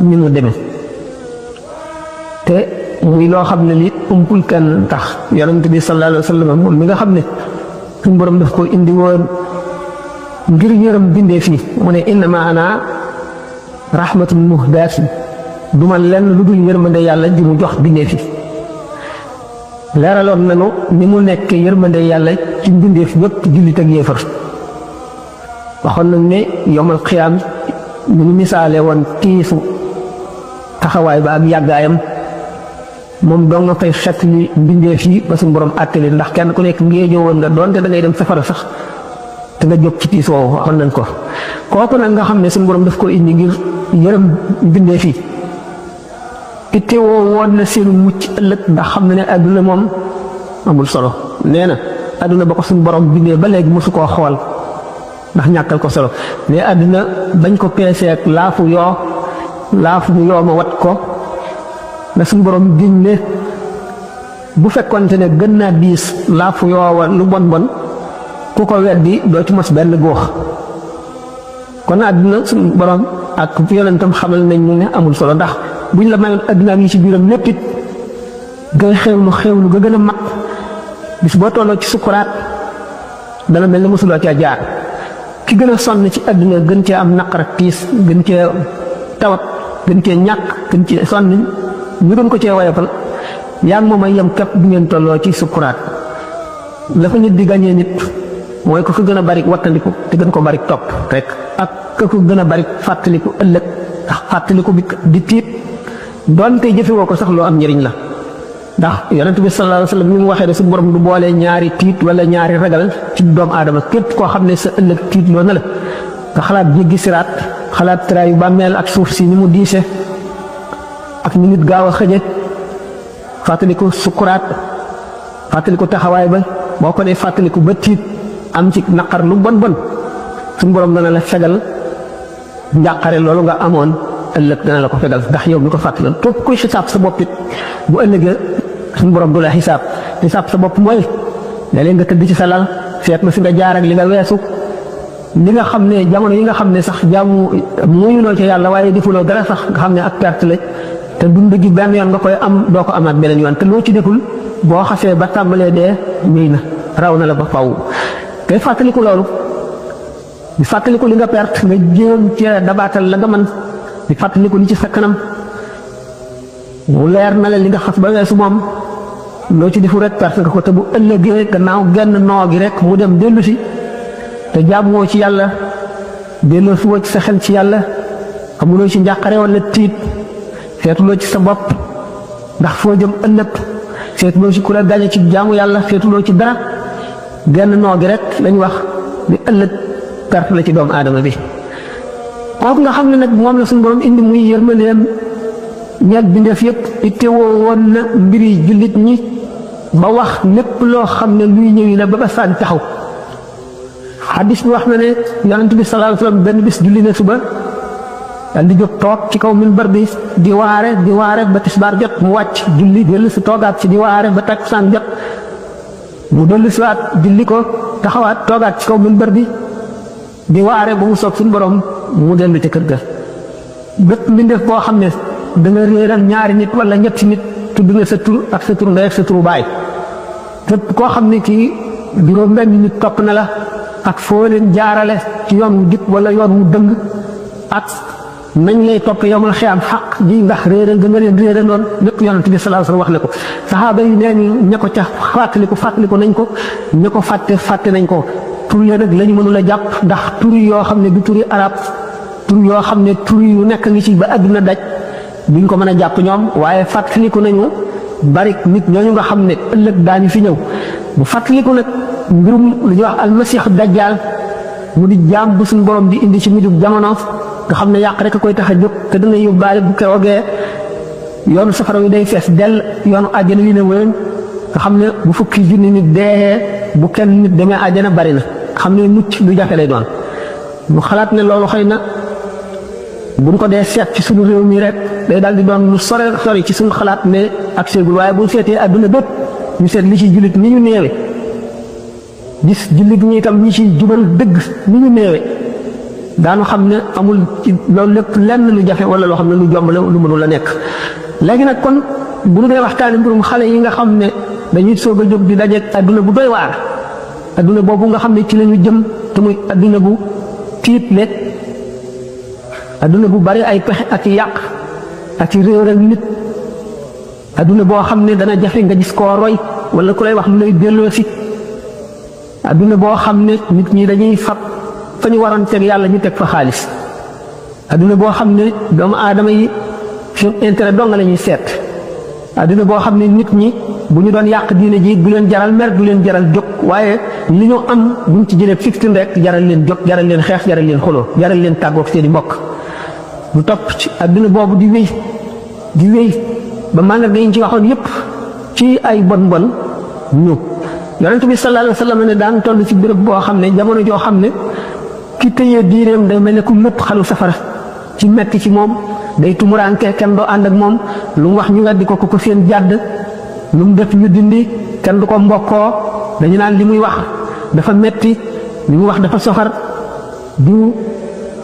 ni mu demee te muy loo xam ne li umpul kenn tax yonent bi sallallahu alayhi wa sallam moom mi nga xam ne suñu borom daf ko indi woon ngir yërëm bindee fii mu ne innama ana rahmatun muhdaatun duma lenn lu dul yërmande yàlla ji mu jox bindee fi leeraloon nañu ni mu nekk yërmande yàlla ci mbindeef yépp jullit ak yéefar waxoon nañ ne yomal xiyaam ni ñu misaale woon tiisu taxawaay ba ak yàggaayam moom doo nga fay xet li mbindeef yi ba suñu borom àttali ndax kenn ku nekk ngéejoo woon nga doonte da ngay dem safara sax te nga jóg ci tiis woowu waxoon nañ ko kooku nag nga xam ne suñu borom daf ko indi ngir yërëm mbindeef yi itte woo woon na seenu mucc ëllëg ndax xam na ne àdduna moom amul solo nee na àdduna ba ko suñu borom bindee ba léegi mosu koo xool ndax ñàkkal ko solo ne àdduna bañ ko peesee ak laafu mu yoo ma wat ko na suñu borom giñ ne bu fekkonte ne gën naa diis laafu yoo wa lu bon ku ko weddi doo ci mos benn góox kon àdduna suñu borom ak yonentam xamal nañ ñu ne amul solo ndax buñ la mayoon àdduna ak li ci biiram lépp it nga xewlu ga gën a mag bis boo tolloo ci sukuraat dana mel ne mosuloo caa jaar ki gën a sonn ci àdduna gën cee am naqar ak tiis gën cee tawat gën cee ñàkk gën cee sonn ñu gën ko cee woyofal yaa ngi moom ay yem képp bu ngeen tolloo ci sukuraat la fa nit di gañee nit mooy ko gën a bari wattandiku te gën ko bari topp rek ak ko gën a bari fàttaliku ëllëg ndax fàttaliku bi di tiit doon tey jëfewoo ko sax loo am njëriñ la ndax yonent bi sallallahu alayhi wa sallam ni mu waxee ne suñu borom du boole ñaari tiit wala ñaari ragal ci doomu aadama képp koo xam ne sa ëllëg tiit loo na la nga xalaat jéggi siraat xalaat traayu bàmmeel ak suuf si ni mu diise ak ni nit gaaw a xëje fàttaliku sukuraat fàttaliku taxawaay ba boo ko dee fàttaliku ba tiit am ci naqar lu bon bon suñu borom dana la fegal njàqare loolu nga amoon ëllëg dana la ko fegal ndax yow mi ko fàttali topp kuy xisaab sa bopp it bu ëllëgee suñu borom du la xisaab sa bopp mooy léeg-léeg nga tëdd ci sa lal seet na fi nga jaar ak li nga weesu li nga xam ne jamono yi nga xam ne sax jaamu muyuloo ci yàlla waaye defuloo dara sax nga xam ne ak perte la te dund gi benn yoon nga koy am doo ko amaat beneen yoon te loo ci deful boo xasee ba tàmbalee dee ñëy na raw na la ba faw ngay fàttaliku loolu di fàttaliku li nga perte nga jéem cee dabaatal la nga mën di fàttaliku li ci sa kanam mu leer na la li nga xas ba weesu moom loo ci defu rek perte nga ko te bu ëllëgee gannaaw genn noo gi rek mu dem dellu si te jaamoo ci yàlla delloo si woo ci sa xel ci yàlla amuloo ci njàqare wala tiit seetuloo ci sa bopp ndax foo jëm ëllëg seetuloo ci ku la gañe ci jaamu yàlla seetuloo ci dara genn noo gi rek lañ wax di ëllëg perte la ci doomu aadama bi kooku nga xam ne nag moom la suñu borom indi muy yërmandeem ñeeg bindeef yëpp ittewoo woon na mbiri jullit ñi ba wax lépp loo xam ne luy ñëwi la ba saan taxaw xadis bi wax na ne yonent bi sallallahu alayhi wasallam benn bis julli na suba dal di jóg toog ci kaw minbar bi di waare ba tisbaar jot mu wàcc julli dellu si toogaat ci di waare ba takkusaan jot mu dellu si waat julli ko taxawaat toogaat ci kaw minbar bi di waare ba mu soog suñu borom mu dellu ci kër ga bépp mbindeef boo xam ne da nga réeral ñaari nit wala ñetti nit tudd na sa tur ak sa tur ndey ak sa turu baay képp koo xam ne kii juróom benn nit topp na la ak foo leen jaarale ci yoon wu jub wala yoon wu dëng ak nañ lay topp yowmal xiyaam xaq ji ndax réeral nga leen réeral noonu lépp yonent bi sallallahu alayhi wasallam wax ne ko saxaaba yi nee ñu ña ko ca fàttaliku nañ ko ña ko fàtte nañ ko tur ya nag lañu mënula jàpp ndax tur yoo xam ne du turi arab tur yoo xam ne tur yu nekk ngi ci ba àdduna daj duñ ko mën a jàpp ñoom waaye fàttaliku nañu bari nit ñooñu nga xam ne ëllëg daañu fi ñëw bu fàttaliku nag mbirum lu ñuy wax almasiixu dajjaal mu di jaam bu suñu borom di indi ci mujjub jamono nga xam ne yàq rek a koy tax a jóg te dana yóbbaale bu keroogee yoonu safara wi day fees dell yoonu àjjana wi ne wéen nga xam ne bu fukki junni nit dee bu kenn nit demee àjjana bari na xam ne mucc lu jafe lay doon mu xalaat ne loolu xëy na buñ ko dee seet ci suñu réew mi rek day daal di doon lu sori ci suñu xalaat ne ak seegul waaye bu seetee àdduna bépp ñu seet li ci jullit ni ñu néewe gis jullit ñi itam ñi ci jubal dëgg ni ñu néewe daanu xam ne amul ci loolu lépp lenn lu jafe wala loo xam ne lu jomb la lu mënul la nekk léegi nag kon bu ñu dee waxtaani mbirum xale yi nga xam ne dañuy soog a jóg di dajeeg àdduna bu doy waar àdduna boobu nga xam ne ci lañu jëm te muy àdduna bu tiitle adduna bu bari ay pexe ak yàq ak réeral nit adduna boo xam ne dana jafe nga gis koo roy wala ku lay wax lu lay delloo si adduna boo xam ne nit ñi dañuy fab fa ñu waroon teg yàlla ñu teg fa xaalis adduna boo xam ne doomu aadama yi seen intérêt dong la ñuy seet adduna boo xam ne nit ñi bu ñu doon yàq diine ji du leen jaral mer du leen jaral jóg waaye li ñu am buñ ci jëlee fiftin rek jaral leen jóg jaral leen xeex jaral leen xuloo jaral leen tàggoog seeni mbokk bu topp ci adduna boobu di wéy ba màndarga yi ñu ci waxoon yépp ci ay bon ñu yonent bi sallallahu alayhi wasallam ne daan toll ci béréb boo xam ne jamono joo xam ne ki tëyee diineem day mel ne ku lépp xalu safara ci metti ci moom day tumuraanke kenn doo ànd ak moom lu mu wax ñu weddi ko ko seen jàdd lu mu def ñu dindi kenn du ko mbokkoo dañu naan li muy wax dafa metti li muy wax dafa soxar du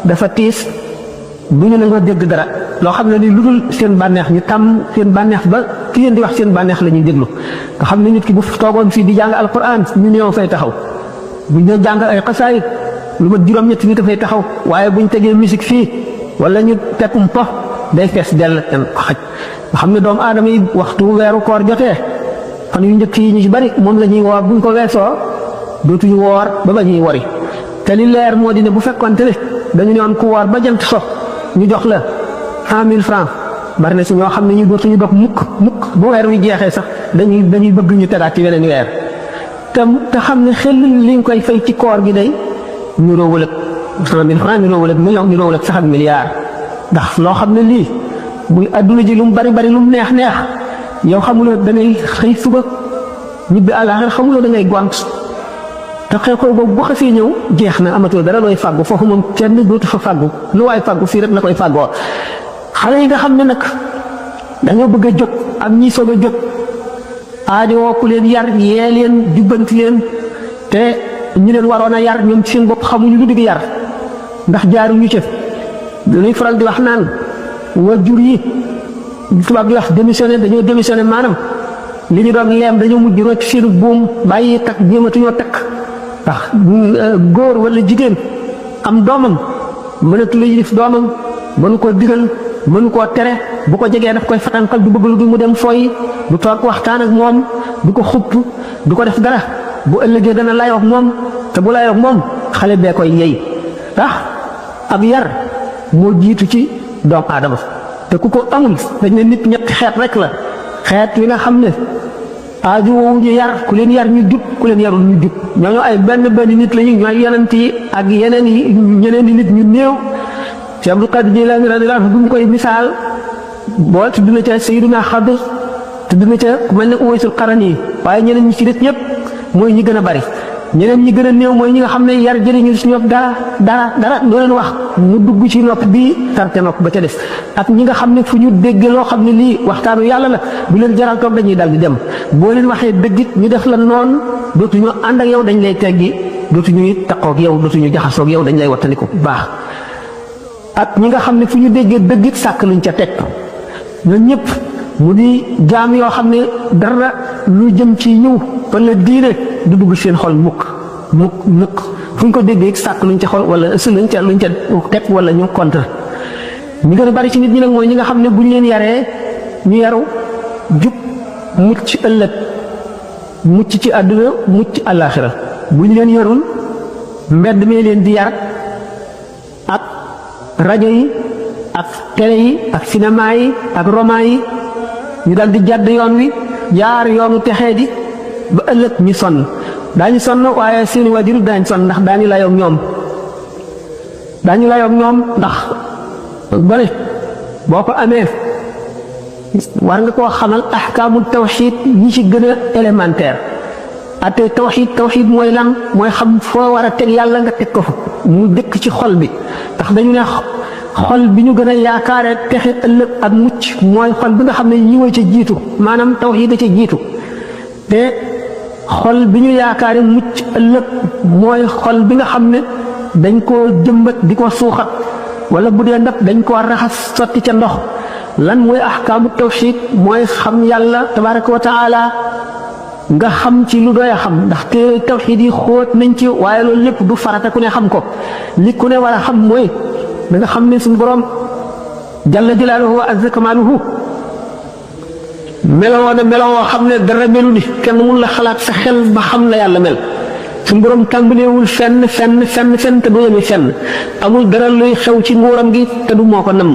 dafa tiis bu ñu la dégg dara loo xam ne ni lu dul seen bànneex ñu tàmm seen bànneex ba ki leen di wax seen bànneex la ñuy déglu nga xam ne nit ki bu toogoon fii di jàng alquran ñu néew fay taxaw buñ ne jàng ay xasaayit lu ma juróom-ñetti nit dafay taxaw waaye buñ tegee musique fii wala ñu tekum po day fees dell ten ko xaj nga xam ne doomu aadama yi waxtu weeru koor jotee fan yu njëkk yi ñu ci bari moom la ñuy woor buñ ko weesoo dootuñu woor ba ñuy wori te li leer moo di ne bu fekkonte ne dañu ne woon ku woor ba jant so ñu jox la 100 000 francs bari na si ñoo xam ne ñu dootuñu dog mukk bu weer wi jeexee sax dañuy bëgg ñu tegaat ci weneen weer te xam ne xel li nga koy fay ci koor gi day ñu roowul ak 100 000 francs ñu roowul ak million ñu roowul ak sax ak milliard ndax loo xam ne lii muy adduna ji lu mu bari lu mu neex yow xamuloo da ngay xëy suba ñibbi àllaaxira xamuloo da ngay gont te xew-xew boobu bu xasee ñëw jeex na amatoo dara looy fàggu foofu moom kenn dootu fa fàggu lu waay fàggu fii rek la koy fàggoo xale yi nga xam ne nag dañoo bëgg a jóg ak ñi soog a jóg aadi woo ku leen yar yee leen jubbanti leen te ñu leen waroon a yar ñoom ci seen bopp xamuñu lu digg yar ndax jaaruñu ca dañuy faral di wax naan waajur yi tubaab di wax dañoo démissionné maanaam li ñu doon leem dañoo mujj rocc seenu buum bàyyi takk jéematuñoo takk ndax góor wala jigéen am doomam mënatu la yilif doomam mënu ko digal mënu koo tere bu ko jegee daf koy fatankal du bëgg lu du mu dem fooyi du toog waxtaan ak moom du ko xupp du ko def dara bu ëllëgee dana layoo ak moom te bu layoo ak moom xale bee koy yey ndax ab yar moo jiitu ci doomu aadama te ku ko amul dañ ne nit ñetti xeet rek la xeet wi nga xam ne aaju woowu ñu yar ku leen yar ñu jub ku leen yarul ñu jub ñooñu ay benn nit lañu ñooy yonent yi ak yeneen yi ñeneen i nit ñu néew ci Abdul Qadir Jilaani radiyallaahu anhu bu mu koy misaal bool tudd na ca Sayyiduna Xadir tudd na ca ku mel ne Uwaysul Qarani waaye ñeneen ñi ci des ñëpp mooy ñi gën a bari ñeneen ñi gën a néew mooy ñi nga xam ne yar jëriñu si ñoom dara loo leen wax mu dugg ci nopp bii tarte nopp ba ca des ak ñi nga xam ne fu ñu dégg loo xam ne lii waxtaanu yàlla la bu leen jaral toog dañuy dal di dem boo leen waxee dëggit ñu def la noonu dootuñu ànd ak yow dañ lay teggi dootuñu taqoog yow dootuñu jaxasoog yow dañ lay wattandiku bu baax ak ñi nga xam ne fu ñu déggee dëggit sàkk luñ ca teg ñooñu ñëpp mu di jaam yoo xam ne dara lu jëm ci ñëw wala diine du dugg seen xol mukk fu ñu ko déggee sàkk luñ ca xol wala ëss luñ ca teg wala ñu contre ñi gën a bari ci nit ñi nag mooy ñi nga xam ne bu ñu leen yaree ñu yaru jub mucc ci ëllëg mucc ci àdduna mucc àllaaxira bu ñu leen yarul mbedd mee leen di yar ak rajo yi ak télé yi ak cinéma yi ak roman yi ñu dal di jàdd yoon wi jaar yoonu texee di ba ëllëg ñu sonn daañu sonn waaye seeni waajur daañu sonn ndax daañu layoog ñoom ndax gone boo ko amee war nga koo xamal ahkaamul tawxiid yi ci gën a élémentaire ate tawxiid mooy lan mooy xam foo war a teg yàlla nga teg ko fa mu dëkk ci xol bi ndax dañu ne xol bi ñu gën a yaakaare texe ëllëg ak mucc mooy xol bi nga xam ne yiwa ca jiitu maanaam tawxiid a ca jiitu te xol bi ñu yaakaare mucc ëllëg mooy xol bi nga xam ne dañ koo jëmbat di ko suuxat wala bu dee ndab dañ koo raxas sotti ca ndox lan mooy ahkaamu tawxiid mooy xam yàlla tabaraka wa taala nga xam ci lu doy a xam ndax te tawxiid yi xóot nañ ci waaye loolu lépp du farata ku ne xam ko li ku ne war a xam mooy da nga xam ne suñu borom jalla jalaaluhu wa azza kamaaluhu meloo na meloo woo xam ne dara melu ni kenn mun la xalaat sa xel ba xam la yàlla mel suñu borom tàmbaleewul fenn te du yemi fenn amul dara luy xew ci nguuram gi te du moo ko namm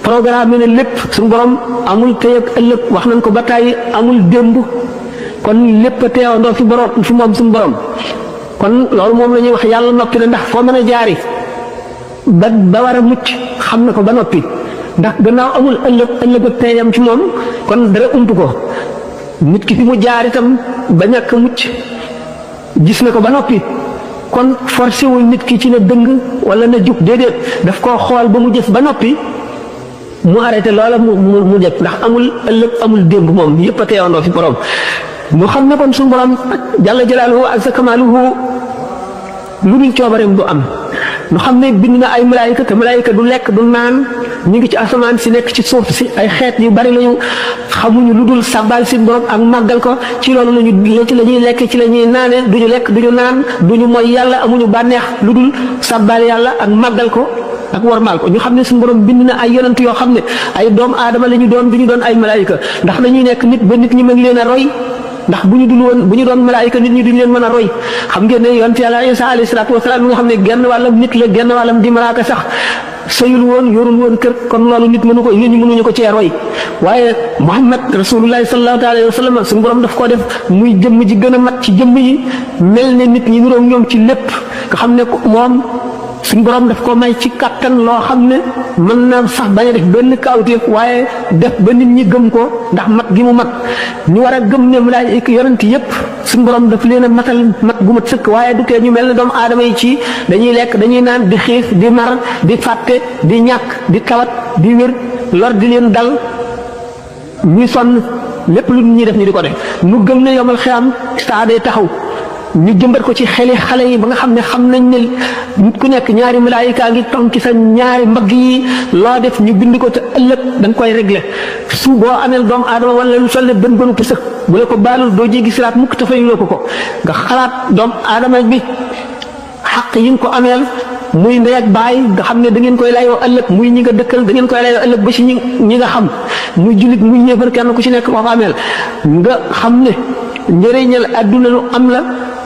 programme ne lépp suñu borom amul tey ak ëllëg wax nañ ko ba tàyyi amul démb kon lépp a teewandoo fi borom fi moom suñu borom kon loolu moom la ñuy wax yàlla noppi na ndax foo mën a jaari ba war a mucc xam na ko ba noppi ndax gannaaw amul ëllëg ak teeyam ci moom kon dara ump ko nit ki fi mu jaar itam ba ñàkk mucc gis na ko ba noppi kon forcé wul nit ki ci na dëng wala na jub déedéet daf koo xool ba mu jëf ba noppi mu arrêté loola mu jëf ndax amul ëllëg amul démb moom yëpp a teewandoo fi borom mu xam ne kon suñu borom jalla jalaaluhu ak sa kamaaluhu lu dul coobareem du am nu xam ne bind na ay malaayika te malaayika du lekk du naan ñu ngi ci asamaan si nekk ci suuf si ay xeet yu bari lañu xamuñu lu dul sàbbaal si borom ak màggal ko ci loolu lañu ci la ñuy lekk ci la ñuy naane duñu lekk duñu naan duñu mooy yàlla amuñu bànneex lu dul sàbbaal yàlla ak màggal ko ak warmaal ko ñu xam ne suñu borom bind na ay yonent yoo xam ne ay doomu aadama la ñu doon du ñu doon ay malaayika ndax dañuy nekk nit ba nit ñi mën leen a roy ndax bu ñu doon malaayika nit ñi duñ leen mën a roy xam ngeen ne yonent yàlla Isa alayhi salaatu wasalaam mi nga xam ne genn wàllam nit la genn wàllam di malaaka sax sëyul woon yorul woon kër kon loolu nit ñi mënuñu ko cee roy waaye Muhammad rasulullahi sallallahu alayhi wa sallam suñu borom daf koo def muy jëmm ji gën a mat ci jëmm yi mel ne nit ñi niroog ñoom ci lépp nga xam ne moom suñu borom daf ko may ci kattan loo xam ne mën na sax bañ a def benn kawteef waaye def ba nit ñi gëm ko ndax mat gi mu mat ñu war a gëm ne malaayika yonent yépp suñu borom daf leen a matal mat gu mat sëkk waaye du tee ñu mel ne doomu aadama yi ci dañuy lekk dañuy naan di xiif di mar di fàtte di ñàkk di tawat di wér lor di leen dal ñuy sonn lépp lu ñuy def ñu di ko def nu gëm ne yomal xiyaam saa day taxaw ñu jëmbat ko ci xeli xale yi ba nga xam ne xam nañ ne nit ku nekk ñaari malaayika ngi toog ci sa ñaari mbagg yi loo def ñu bind ko te ëllëg da nga koy réglé su boo ameel doomu aadama wala lu sol ne bën bënu pësëg bu la ko baalul doo jéggi siraat mukk te fayuloo ko nga xalaat doomu aadama bi xaq yi nga ko ameel muy ndey ak baay nga xam ne da ngeen koy layoo ëllëg muy ñi nga dëkkal da ngeen koy layoo ëllëg ba ci ñi nga xam muy jullit muy ñéefar kenn ku ci nekk ko ameel nga xam ne njëriñal adduna lu am la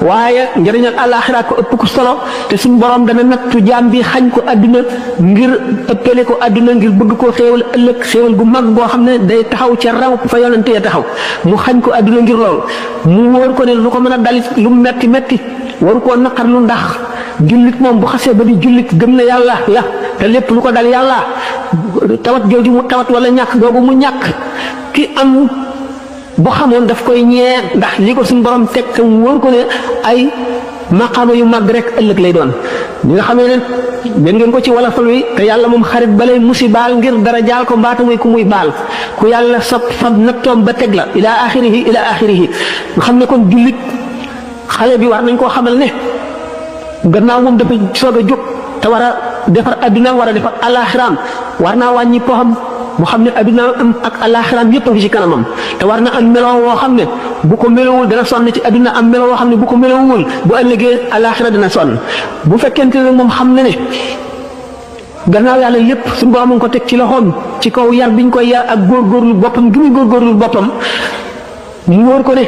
waaye njëriñal àllaaxira ko ëpp ko solo te suñu borom dana nattu jaam bi xañ ko adduna ngir ëppale ko adduna ngir bëgg koo xéewal ëllëg xéewal gu mag boo xam ne day taxaw ca raw fa yonante ya taxaw mu xañ ko adduna ngir loolu mu wóor ko ne lu ko mën a dalit lu metti metti waru koo naqar lu ndax jullit moom bu xasee ba di jullit gëm na yàlla la te lépp lu ko dal yàlla tawat jooju mu tawat wala ñàkk googu mu ñàkk ki am bu xamoon daf koy ñee ndax li ko suñu borom teg te mu wóor ko ne ay maqaama yu mag rek ëllëg lay doon ñi nga xamee ne dégg ngeen ko ci wala fal wi te yàlla moom xarit balay musibaal ngir dara jaal ko mbaata muy ku muy baal ku yàlla sab fab nattoom ba teg la ila axirihi nga xam ne kon jullit xale bi war nañ koo xamal ne gannaaw moom dafa soog a jóg te war a defar adduna war a defar alaxiraam war naa wàññi poxam mu xam ne adduna am ak alaxiraam yëpp a ngi ci kanamam te war na am melo woo xam ne bu ko melowul dana sonn ci adduna am melo woo xam ne bu ko melowul bu ëllëgee alaxira dana sonn bu fekkente ne moom xam na ne gannaaw yàlla lépp suñu borom ngi ko teg ci loxoom ci kaw yar biñ koy yar ak góorgóorlu boppam gi muy góorgóorlu boppam mu wóor ko ne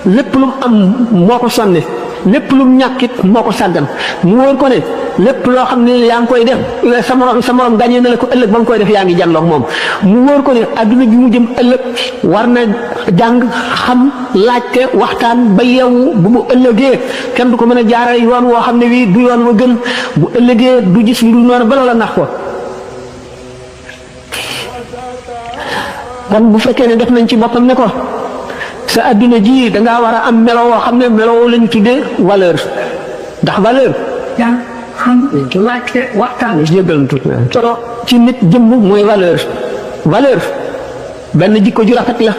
lépp lu mu am moo ko sonne lépp lu mu ñàkkit moo ko sàggan mu wóor ko ne lépp loo xam ne yaa ngi koy def sa morom gàññee na la ko ëllëg ba nga koy def yaa ngi jànloog moom mu wóor ko ne adduna bi mu jëm ëllëg war na jàng xam laajte waxtaan ba yeewu bu mu ëllëgee kenn du ko mën a jaarale yoon woo xam ne wii du yoon wa gën bu ëllëgee du gis lu noonu ba loola nax ko kon bu fekkee ne def nañ ci boppam ne ko sa adduna ji dangaa war a am melo woo xam ne melo lañu tuddee valeur ndax valeur yaa xam laajte waxtaan jéggal na tuuti solo ci nit jëmm mooy valeur benn jikko ju rafet la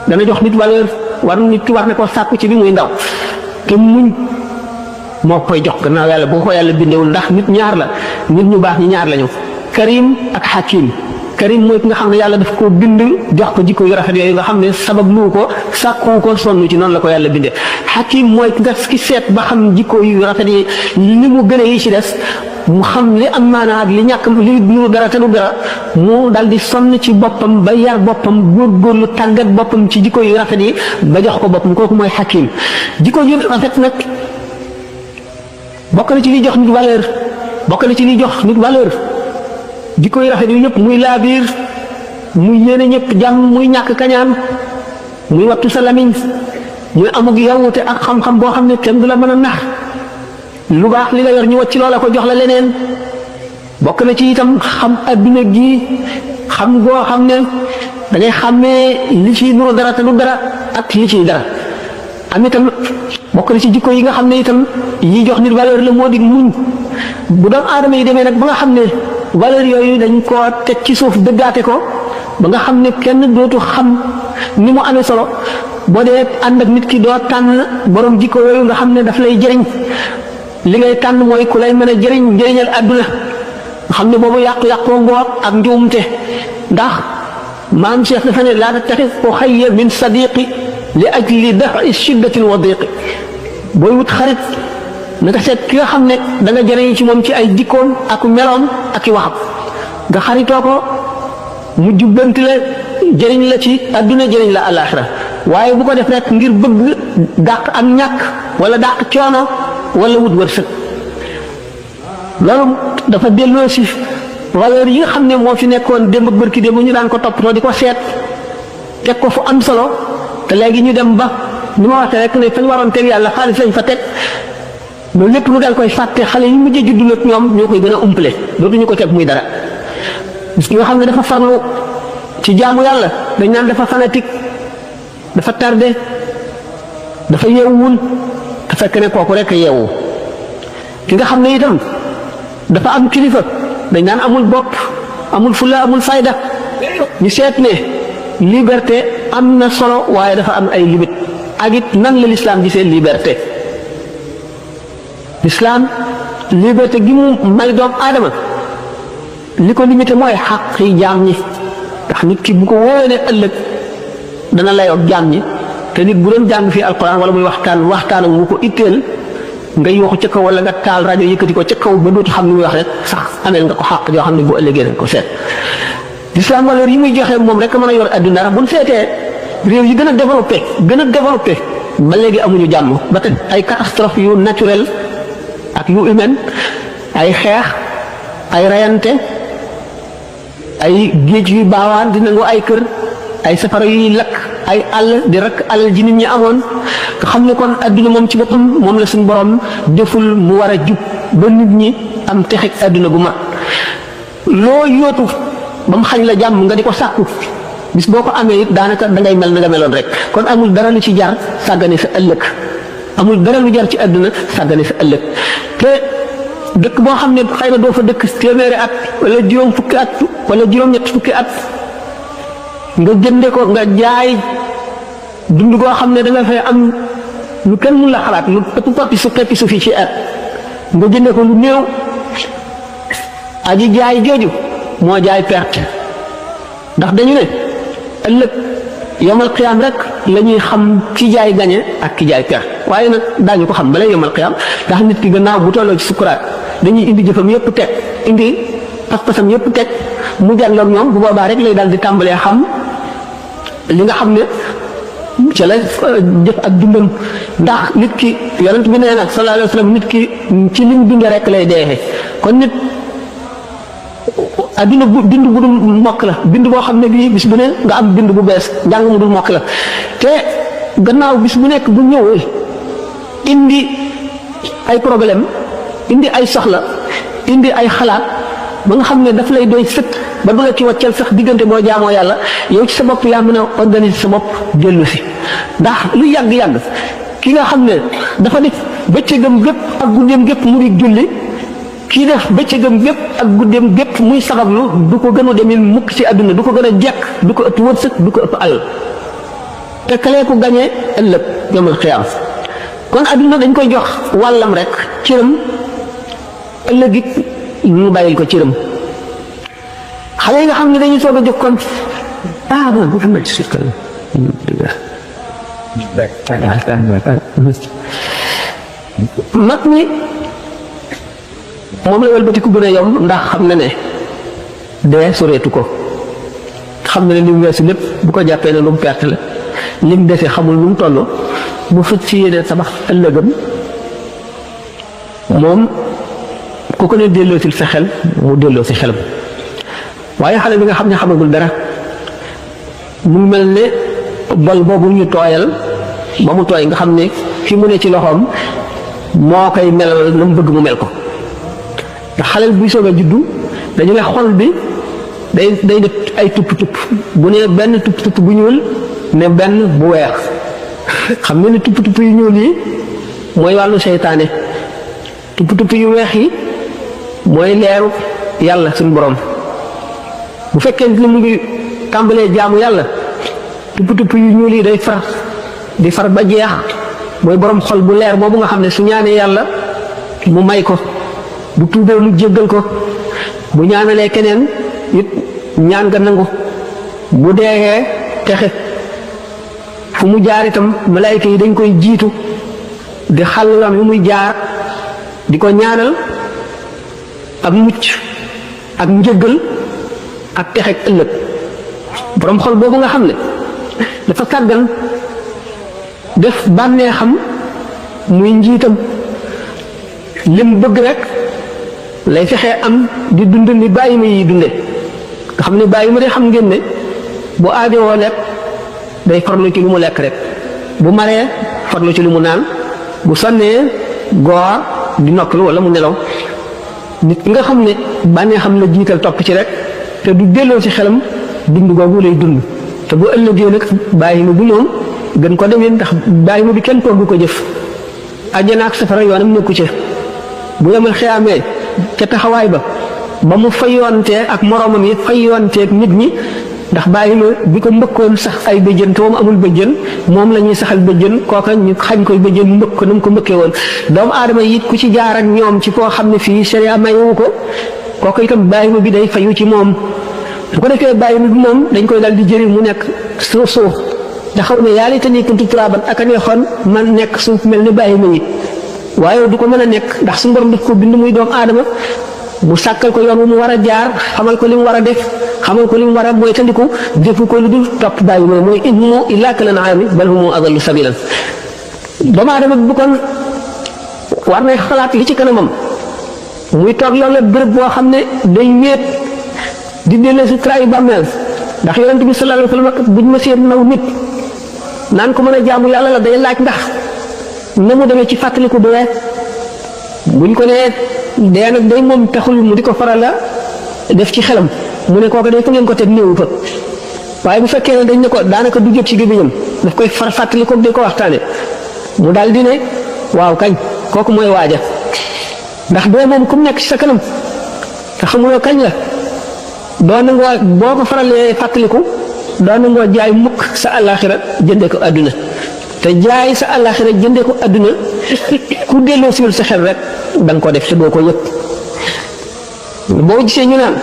dana jox nit valeur nit war ne ko sàkku ci bi muy ndaw te muñ moo koy jox gannaaw yàlla bu ko yàlla bindewul ndax nit ñaar la nit ñu baax ñi ñaar lañu karim ak hakim karim mooy ki nga xam ne yàlla daf ko bind jox ko jikko yu rafet yooyu nga xam ne sabab lu ko sàkku ko sonn ci noonu la ko yàlla bindee hakim mooy ki seet ba xam jikko yu rafet yi li mu gën a yi ci des mu xam li am maanaa ak li ñàkk li nu dara te du dara mu dal di sonn ci boppam ba yar boppam góorgóorlu tàggat boppam ci jikko yu rafet yi ba jox ko boppam kooku mooy hakim jikko yu rafet nag bokk na ci li jox nit valeur jikko yu rafet yi ñëpp muy laabiir muy yéene ñëpp jàmm muy ñàkk kañaan muy wattu sa lamiñ muy amug yawute ak xam-xam boo xam ne kenn du la mën a nax lu baax li nga yor ñu wacc loola ko jox la leneen bokk na ci itam xam adduna gi xam goo xam ne da ngay xàmmee li ci nuru dara te du dara ak li ci dara am itam bokk na ci jikko yi nga xam ne itam yi jox nit valeur la moo di muñ bu doom aadama yi demee nag ba nga xam ne valeur yooyu dañ koo teg ci suuf dëggaate ko ba nga xam ne kenn dootu xam ni mu amee solo boo dee ànd ak nit ki doo tànn borom jikko yooyu nga xam ne daf lay jëriñ li ngay tànn mooy ku lay mën a jëriñal àdduna nga xam ne boobu yàqu-yàqoo ngoog ak njuumte ndax maam Cheikh dafa ne laa tattaxis uxayya min sadiqi li ajli dafi shiddatin wa diqi booy wut xarit na nga seet ki nga xam ne da nga jëriñ ci moom ci ay jikkoom ak meloom ak i waxam nga xaritoo ko mu jubbanti la jëriñ la ci àdduna jëriñ la àllaaxira waaye bu ko def rek ngir bëgg dàq ak ñàkk wala dàq coono wala wut wërsëg loolu dafa delloo si valeur yi nga xam ne moo fi nekkoon démb ak bërki démb ñu daan ko toppatoo di ko seet teg ko fu am solo te léegi ñu dem ba ni ma waxee rek ne fañ waroon teg yàlla xaalis lañ fa teg loolu lépp lu dal koy fàtte xale yi mujjee juddu nag ñoom ñoo koy gën a umpale dootuñu ko teg muy dara parce que nga xam ne dafa farlu ci jaamu yàlla dañ naan dafa fanatique dafa tardé dafa yeewul te fekk ne kooku rek yeewu ki nga xam ne itam dafa am kilifa dañ naan amul bopp amul fulla amul fayda ñu seet ne liberté am na solo waaye dafa am ay limite ak it nan la l'islam gisee liberté l'islam liberté gi mu may doomu aadama li ko limité mooy xaq yi jaam ñi ndax nit ki bu ko wóoree ne ëllëg dana layoog jaam ñi te nit bu doon jàng fii alquran wala muy waxtaan ak mu ko itteel nga yooxu ca kaw wala nga taal rajo yëkkati ko ca kaw ba dootu xam ni muy wax rek sax ameel nga ko xaq yoo xam ne bu ëllëgee nañ ko seet l'islam valeur yi muy joxe moom rek mën a yor adduna ndax bu ñu seetee réew yi gën a développé ba léegi amuñu jàmm ba tey ay catastrophe yu naturel ak yu humaine ay xeex ay rayante ay géej yu baawaan di nangu ay kër ay safara yuy lakk ay àll di rakk alal ji nit ñi amoon nga xam ne kon adduna moom ci boppam moom la suñu borom deful mu war a jub ba nit ñi am texeg adduna bu mat loo yóotu ba mu xañ la jàmm nga di ko sàkku bis boo ko amee it daanaka dangay mel na nga meloon rek kon amul dara lu ci jar sàggane sa ëllëg amul dara lu jar ci adduna sàggane sa ëllëg te dëkk boo xam ne xëy na doo fa dëkk téeméeri at wala juróom fukki at wala juróom-ñett fukki at nga jënde ko nga jaay dund goo xam ne da nga fay am lu kenn mun la xalaat lu ëpp papi su xeppi su fi ci at nga jënde ko lu néew aji jaay jooju moo jaay perte ndax dañu ne ëllëg yomal xiyaam rek la ñuy xam ki jaay gañe ak ki jaay perte waaye nag daañu ko xam balay yomal xiyaam ndax nit ki gannaaw bu tolloo ci sukuraat dañuy indi jëfam yépp teg indi pas-pasam yépp teg mu jàlloog ñoom bu boobaa rek lay daal di tàmbalee xam li nga xam ne ca la jëf ak dundam ndax nit ki yonent bi nee nag sallallahu alayhi wa sallam nit ki ci lim dunde rek lay deexee kon nit adduna bu bind bu dul mokk la bind boo xam ne bii bis bu ne nga am bind bu bees njàng mu dul mokk la te gannaaw bis bu nekk bu ñëwee indi ay problème indi ay soxla indi ay xalaat ba nga xam ne daf lay doy sëkk ba du la ci wàccal sax diggante boo jaamoo yàlla yow ci sa bopp yaa mën a organiser sa bopp dellu si ndax lu yàgg-yàgg ki nga xam ne dafa def bëccëgam gépp ak guddeem gépp mu di julli kii def bëccëgam gépp ak guddeem gépp muy sabablu du ko gën a demin mukk ci àdduna du ko gën a jekk du ko ëpp wërsëg du ko ëpp alal te kalee ko gañee ëllëg yomal xiyaam kon àdduna dañ koy jox wàllam rek cëram ëllëg it ñu bàyyil ko cëram xale yi nga xam ne dañuy soog a jóg kon Muhammad mag mi moom la wëlbati ku gën a yomb ndax xam na ne dee soreetu ko xam na ne li mu weesu lépp bu ko jàppee ne lu mu perte la li mu dese xamul lu mu toll bu fët ci yéene tabax ëllëgam moom ku ko ne delloosil sa xel mu delloo si xelam waaye xale bi nga xam ne xamagul dara mu mel ne bol boobu ñu tooyal ba mu tooy nga xam ne fi mu ne ci loxoom moo koy melal na mu bëgg mu mel ko ndax xaleel buy soog a juddu dañu ne xol bi day def ay tupp-tupp bu ne benn tupp-tupp bu ñuul ne benn bu weex xam nga ne tupp-tupp yu ñuul yi mooy wàllu seytaane tupp-tupp yu weex yi mooy leeru yàlla suñu borom bu fekkee ni mu ngi tàmbalee jaamu yàlla tupp-tupp yu ñuul yi day far ba jeex mooy borom xol bu leer boobu nga xam ne su ñaanee yàlla mu may ko, bu tuubee mu jéggal ko, bu ñaanalee keneen it ñaan nga nangu, bu deexee texe. fu mu jaar itam malaayka yi dañ koy jiitu di xàll yoon yu muy jaar di ko ñaanal ak mucc ak njëggal ak texeg ëllëg. borom xol boobu nga xam ne dafa sàggan def bànnee xam muy njiitam, lim bëgg rek lay fexee am di dund ni bàyyi ma yi dunde nga xam ne bàyyi ma de xam ngeen ne bu aajowoo lekk day farlu ci lu mu lekk rek, bu maree farlu ci lu mu naan, bu sonnee goor di noppalu wala mu nelaw. nit ki nga xam ne bànnee xam la jiital topp ci rek te du delloo ci xelam dund googu lay dund, te bu ëllëgee nag bàyyi ma bi moom gën ko demee ndax bàyyi ma bi kenn togg ko jëf, àjjana ak safara yoonam nekku ci. bu yemal xiyaamee ca taxawaay ba mu fayontee ak moroomam yi fayonteeg nit ñi, ndax bàyyi ma bi ko mbëkkoon sax ay bëjjën te moom amul bëjjën, moom la ñuy saxal bëjjën, kooka ñu xañ koy bëjjën mu mbëkk ko na mu ko mbëkkee woon. doomu aadama yi it ku ci jaar ak ñoom ci koo xam ne fii sharia mayewu ko, kooka itam bàyyi ma bi day fayu ci moom. bu ko defee bàyyi ma bi moom dañ koy dal di jëri mu nekk suuf ndax xam ne yaa laytanii kuntu turaaban ak a neexoon man nekk suuf mel ne bàyyi ma yi, waaye du ko mën a nekk ndax suñu borom daf ko bind muy doomu aadama, mu sàkkal ko yoon wu mu war a jaar, xamal ko li mu war a def, xamal ko li mu war a moytandiku, defu ko lu dul topp bàyyi ma mooy in humu illaa kal an'aami bal hum adallu sabiilan. doomu aadama bu kon war nay xalaat li ci kanamam, muy toog loolu la béréb boo xam ne day wéet di dellu si trahi bàmmeel, ndax yonent bi sallallahu alayhi wa sallam buñ ma seet naw nit naan ko mën a jaamu yàlla la day laaj ndax na mu demee ci fàttaliku dee, buñ ko nee dee nag day moom taxul mu di ko faral la def ci xelam, mu ne kooku day fa ngeen ko teg néewu fa. waaye bu fekkee ne dañ ne ko daanaka du jot ci gémmiñam daf koy fàttaliku di ko waxtaane, mu daal di ne waaw kañ kooku mooy waaja, ndax dee moom ku mu nekk ci sa kanam te xamuloo kañ la doo nangoo boo ko faralee fàttaliku doo nangoo jaay mukk sa àllaaxira jëndee ko àdduna, te jaay sa àllaaxira jëndee ko àdduna ku delloo siwul sa xel rek da nga ko def te doo ko yëpp. boo gisee ñu naan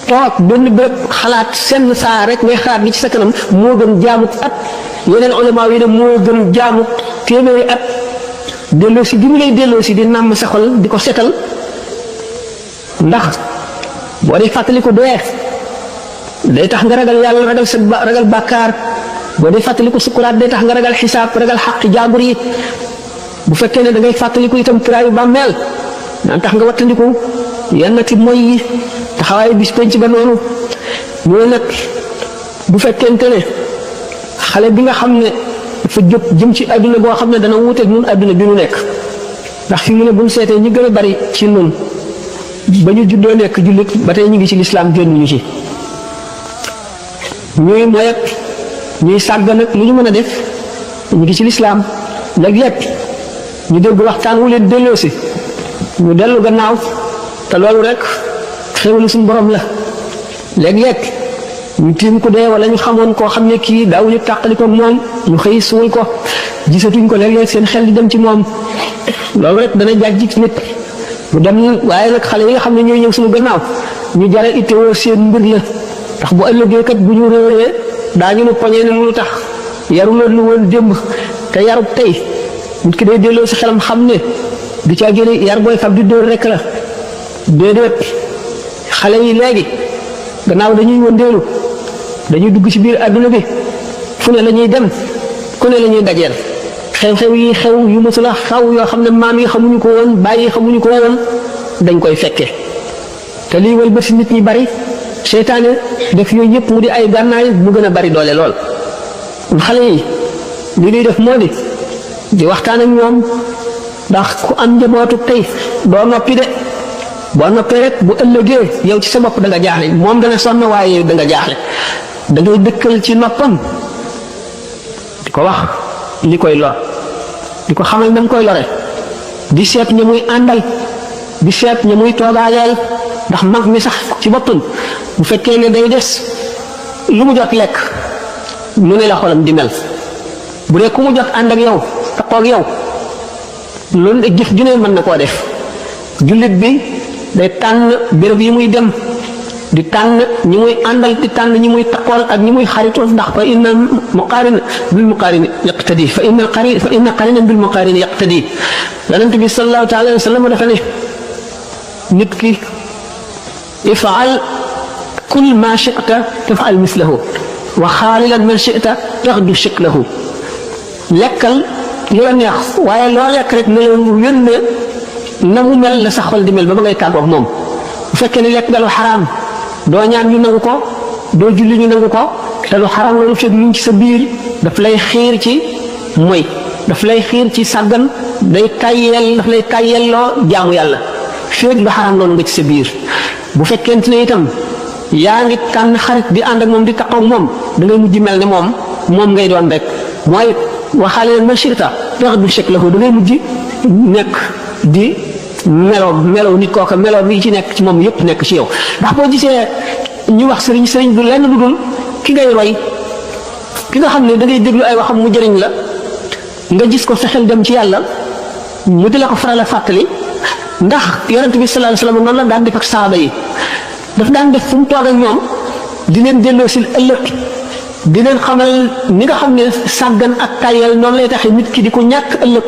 toog benn béréb xalaat senn saa rek ngay xalaat li ci sa kanam moo gën jaamu at, yeneen ulama yi ne moo gën jaamu téeméeri at, delloo si bi mu lay delloo si di nàmm sa xol di ko setal, ndax boo dee fàttali ko dee day tax nga ragal yàlla, ragal sa ragal bàkkaar. boo dee fàttaliku sukuraat day tax nga ragal xisaab, ragal xaqi jaambur yi. bu fekkee ne da ngay fàttaliku itam kiraayu bàmmeel daan tax nga wattandiku yennati mooy yi, taxawaayu bis penc ba noonu. ñu ne nag bu fekkente ne xale bi nga xam ne dafa jóg jëm ci adduna boo xam ne dana wuuteeg ñun adduna bi nu nekk, ndax fi mu ne bu ñu seetee ñi gën a bari ci nun ba ñu juddoo nekk jullit ba tey ñu ngi ci lislaam génnuñu ci, ñuy moyet ñuy sàggan ak lu ñu mën a def ñu ngi ci lislaam. léeg-léeg ñu dégg waxtaan wu leen delloo si ñu dellu gannaaw, te loolu rek xéwalu suñu borom la. léeg-léeg ñu tiim ko dee wala ñu xamoon koo xam ne kii daawuñu tàqali ko moom ñu xëy suul ko gisatuñ ko, léeg-léeg seen xel di dem ci moom, loolu rek dana jàjj nit mu dem. waaye nag xale yi nga xam ne ñooy ñëw suñu gannaaw ñu jare ittewoo seen mbir la, ndax bu ëllëgee kat bu ñu réeree daañu ne poñee ne lu tax yaru la lu woon démb, te yarub tey nit ki day delloo si xelam xam ne du caa génne yar booy fab di dóor rek la. déedéet xale yi léegi gannaaw dañuy wëndeelu, dañuy dugg ci biir adduna bi, fu ne la ñuy dem, ku ne la ñuy dajeel, xew-xew yi xew yu mësula xaw yoo xam ne maam yi xamuñu ko woon, bàyyi xamuñu ko woon, dañ koy fekke. te lii wal ba si nit ñi bari, seytaane def yooyu yëpp mu di ay gànnaay mu gën a bari doole lool. xale yi li ñuy def moo di waxtaan ak ñoom, ndax ku am njabootu tey doo noppi de, boo noppee rek bu ëllëgee yow ci sa bopp da nga jaaxle, moom dana sonn waaye da nga jaaxle. da ngay dëkkal ci noppam di ko wax li koy lor, di ko xamal na nga koy lore, di seet ña muy àndal, di seet ña muy toogaaleel, ndax mag mi sax ci boppam bu fekkee ne day des lu mu jot lekk lu ne la xolam di mel. bu dee ku mu jot ànd ak yow taxaw ak yow loolu jëf ju ne mën na koo def jullit bi day tànn béréb yi muy dem di tànn ñi muy àndal di tànn ñi muy taqool ak ñi muy xaritool ndax fa inna muqaarin bil muqaarin yaqtadi fa inna qarina bil muqaarin yaqtadi yonent bi sallallahu taala alayhi wa sallam dafa ne nit ki ifaal kul ma chita tafal mislahu wa xaalilan man chita taxdu shiklahu lekkal lu la neex waaye loo lekk rek ne wén ne na mu mel la sa xol di mel ba ngay tàggoog moom bu fekkee ne lekk nga lu xaraam doo ñaan ñu nangu ko doo julli ñu nangu ko te lu xaraam loolu fekk ñu ci sa biir daf lay xiir ci moy daf lay xiir ci sàggan day tayyel daf lay tayyelloo jaamu yàlla fekk lu xaraam loolu nga ci sa biir bu fekkente ne itam yaa ngi tànn xarit di ànd ak moom di taqoo ak moom da ngay mujj mel ne moom ngay doon rek mooy waxaale leen ma shirta tax du chek la ko da ngay mujj nekk di melow nit kooka melow mi ci nekk ci moom yépp nekk ci yow ndax boo gisee ñu wax sëriñ du lenn lu dul ki ngay roy ki nga xam ne da ngay déglu ay waxam mu jëriñ la nga gis ko sa xel dem ci yàlla mu di la ko faral a fàttali ndax yonent bi sallallahu alayhi wasallam noonu la daan def ak saaba yi daf daan def fu mu toog ak ñoom di leen delloo si ëllëg di leen xamal ni nga xam ne sàggan ak tayel noonu lay taxee nit ki di ko ñàkk ëllëg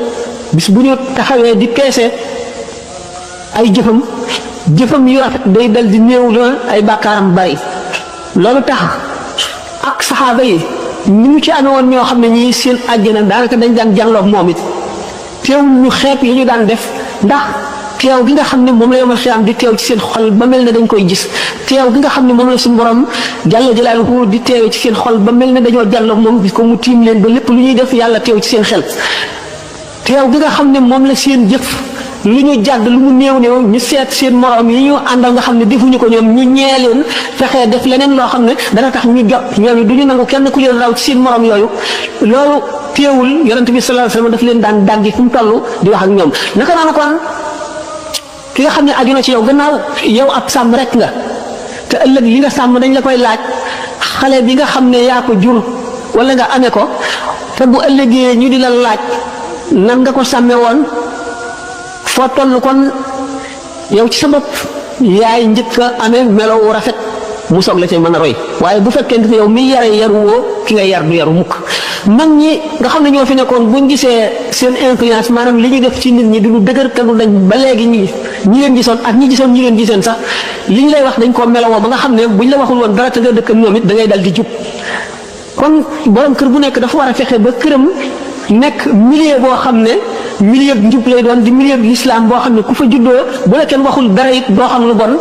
bis bu ñu taxawee di peese ay jëfam yu rafet day dal di néew la ay bàkkaaram bari loolu tax ak saxaaba yi ni mu ci amee woon ñoo xam ne ñii seen àjjana daanaka dañ daan jànloog moom it teewul ñu xeeb li ñu daan def ndax teew gi nga xam ne moom la yomal xiyaam di teew ci seen xol ba mel ne dañ koy gis teew gi nga xam ne moom la suñu borom jàlla jalaaluhu di teewee ci seen xol ba mel ne dañoo jàlloog moom gis ko mu tiim leen ba lépp lu ñuy def yàlla teew ci seen xel teew gi nga xam ne moom la seen jëf lu ñu jàdd lu mu néew ñu seet seen morom yi ñu àndal nga xam ne defuñu ko ñoom ñu ñee leen fexee def leneen loo xam ne dana tax ñu jot ñoom du ñu nangu kenn ku leen raw ci seen morom yooyu loolu teewul yonent bi sallallahu alayhi wasallam daf leen daan dàggi fu mu toll di wax ak ñoom naka noonu kon ki nga xam ne aju na ci yow gannaaw yow ab sàmm rek nga te ëllëg li nga sàmm dañ la koy laaj xale bi nga xam ne yaa ko jur wala nga amee ko te bu ëllëgee ñu di la laaj nan nga ko sàmme woon foo toll kon yow ci sa bopp yaay njëkk a amee melow rafet mu soog la ci mën a roy waaye bu fekkente ne yow mi yare yaruwoo ki nga yar du yaru mukk mag ñi nga xam ne ñoo fi nekkoon buñ gisee seen influence maanaam li ñu def ci nit ñi du lu dëgër te du dañ ba léegi ñi leen gisoon ak ñi gisoon ñi leen giseen sax li ñu lay wax dañ koo melowoo ba nga xam ne buñ la waxul woon dara te nga dëkk ak ñoom it da ngay dal di jub kon borom kër bu nekk dafa war a fexe ba këram nekk milieu boo xam ne milieu njub lay doon di milieu l'islam boo xam ne ku fa juddoo bu la kenn waxul dara it doo xam lu bon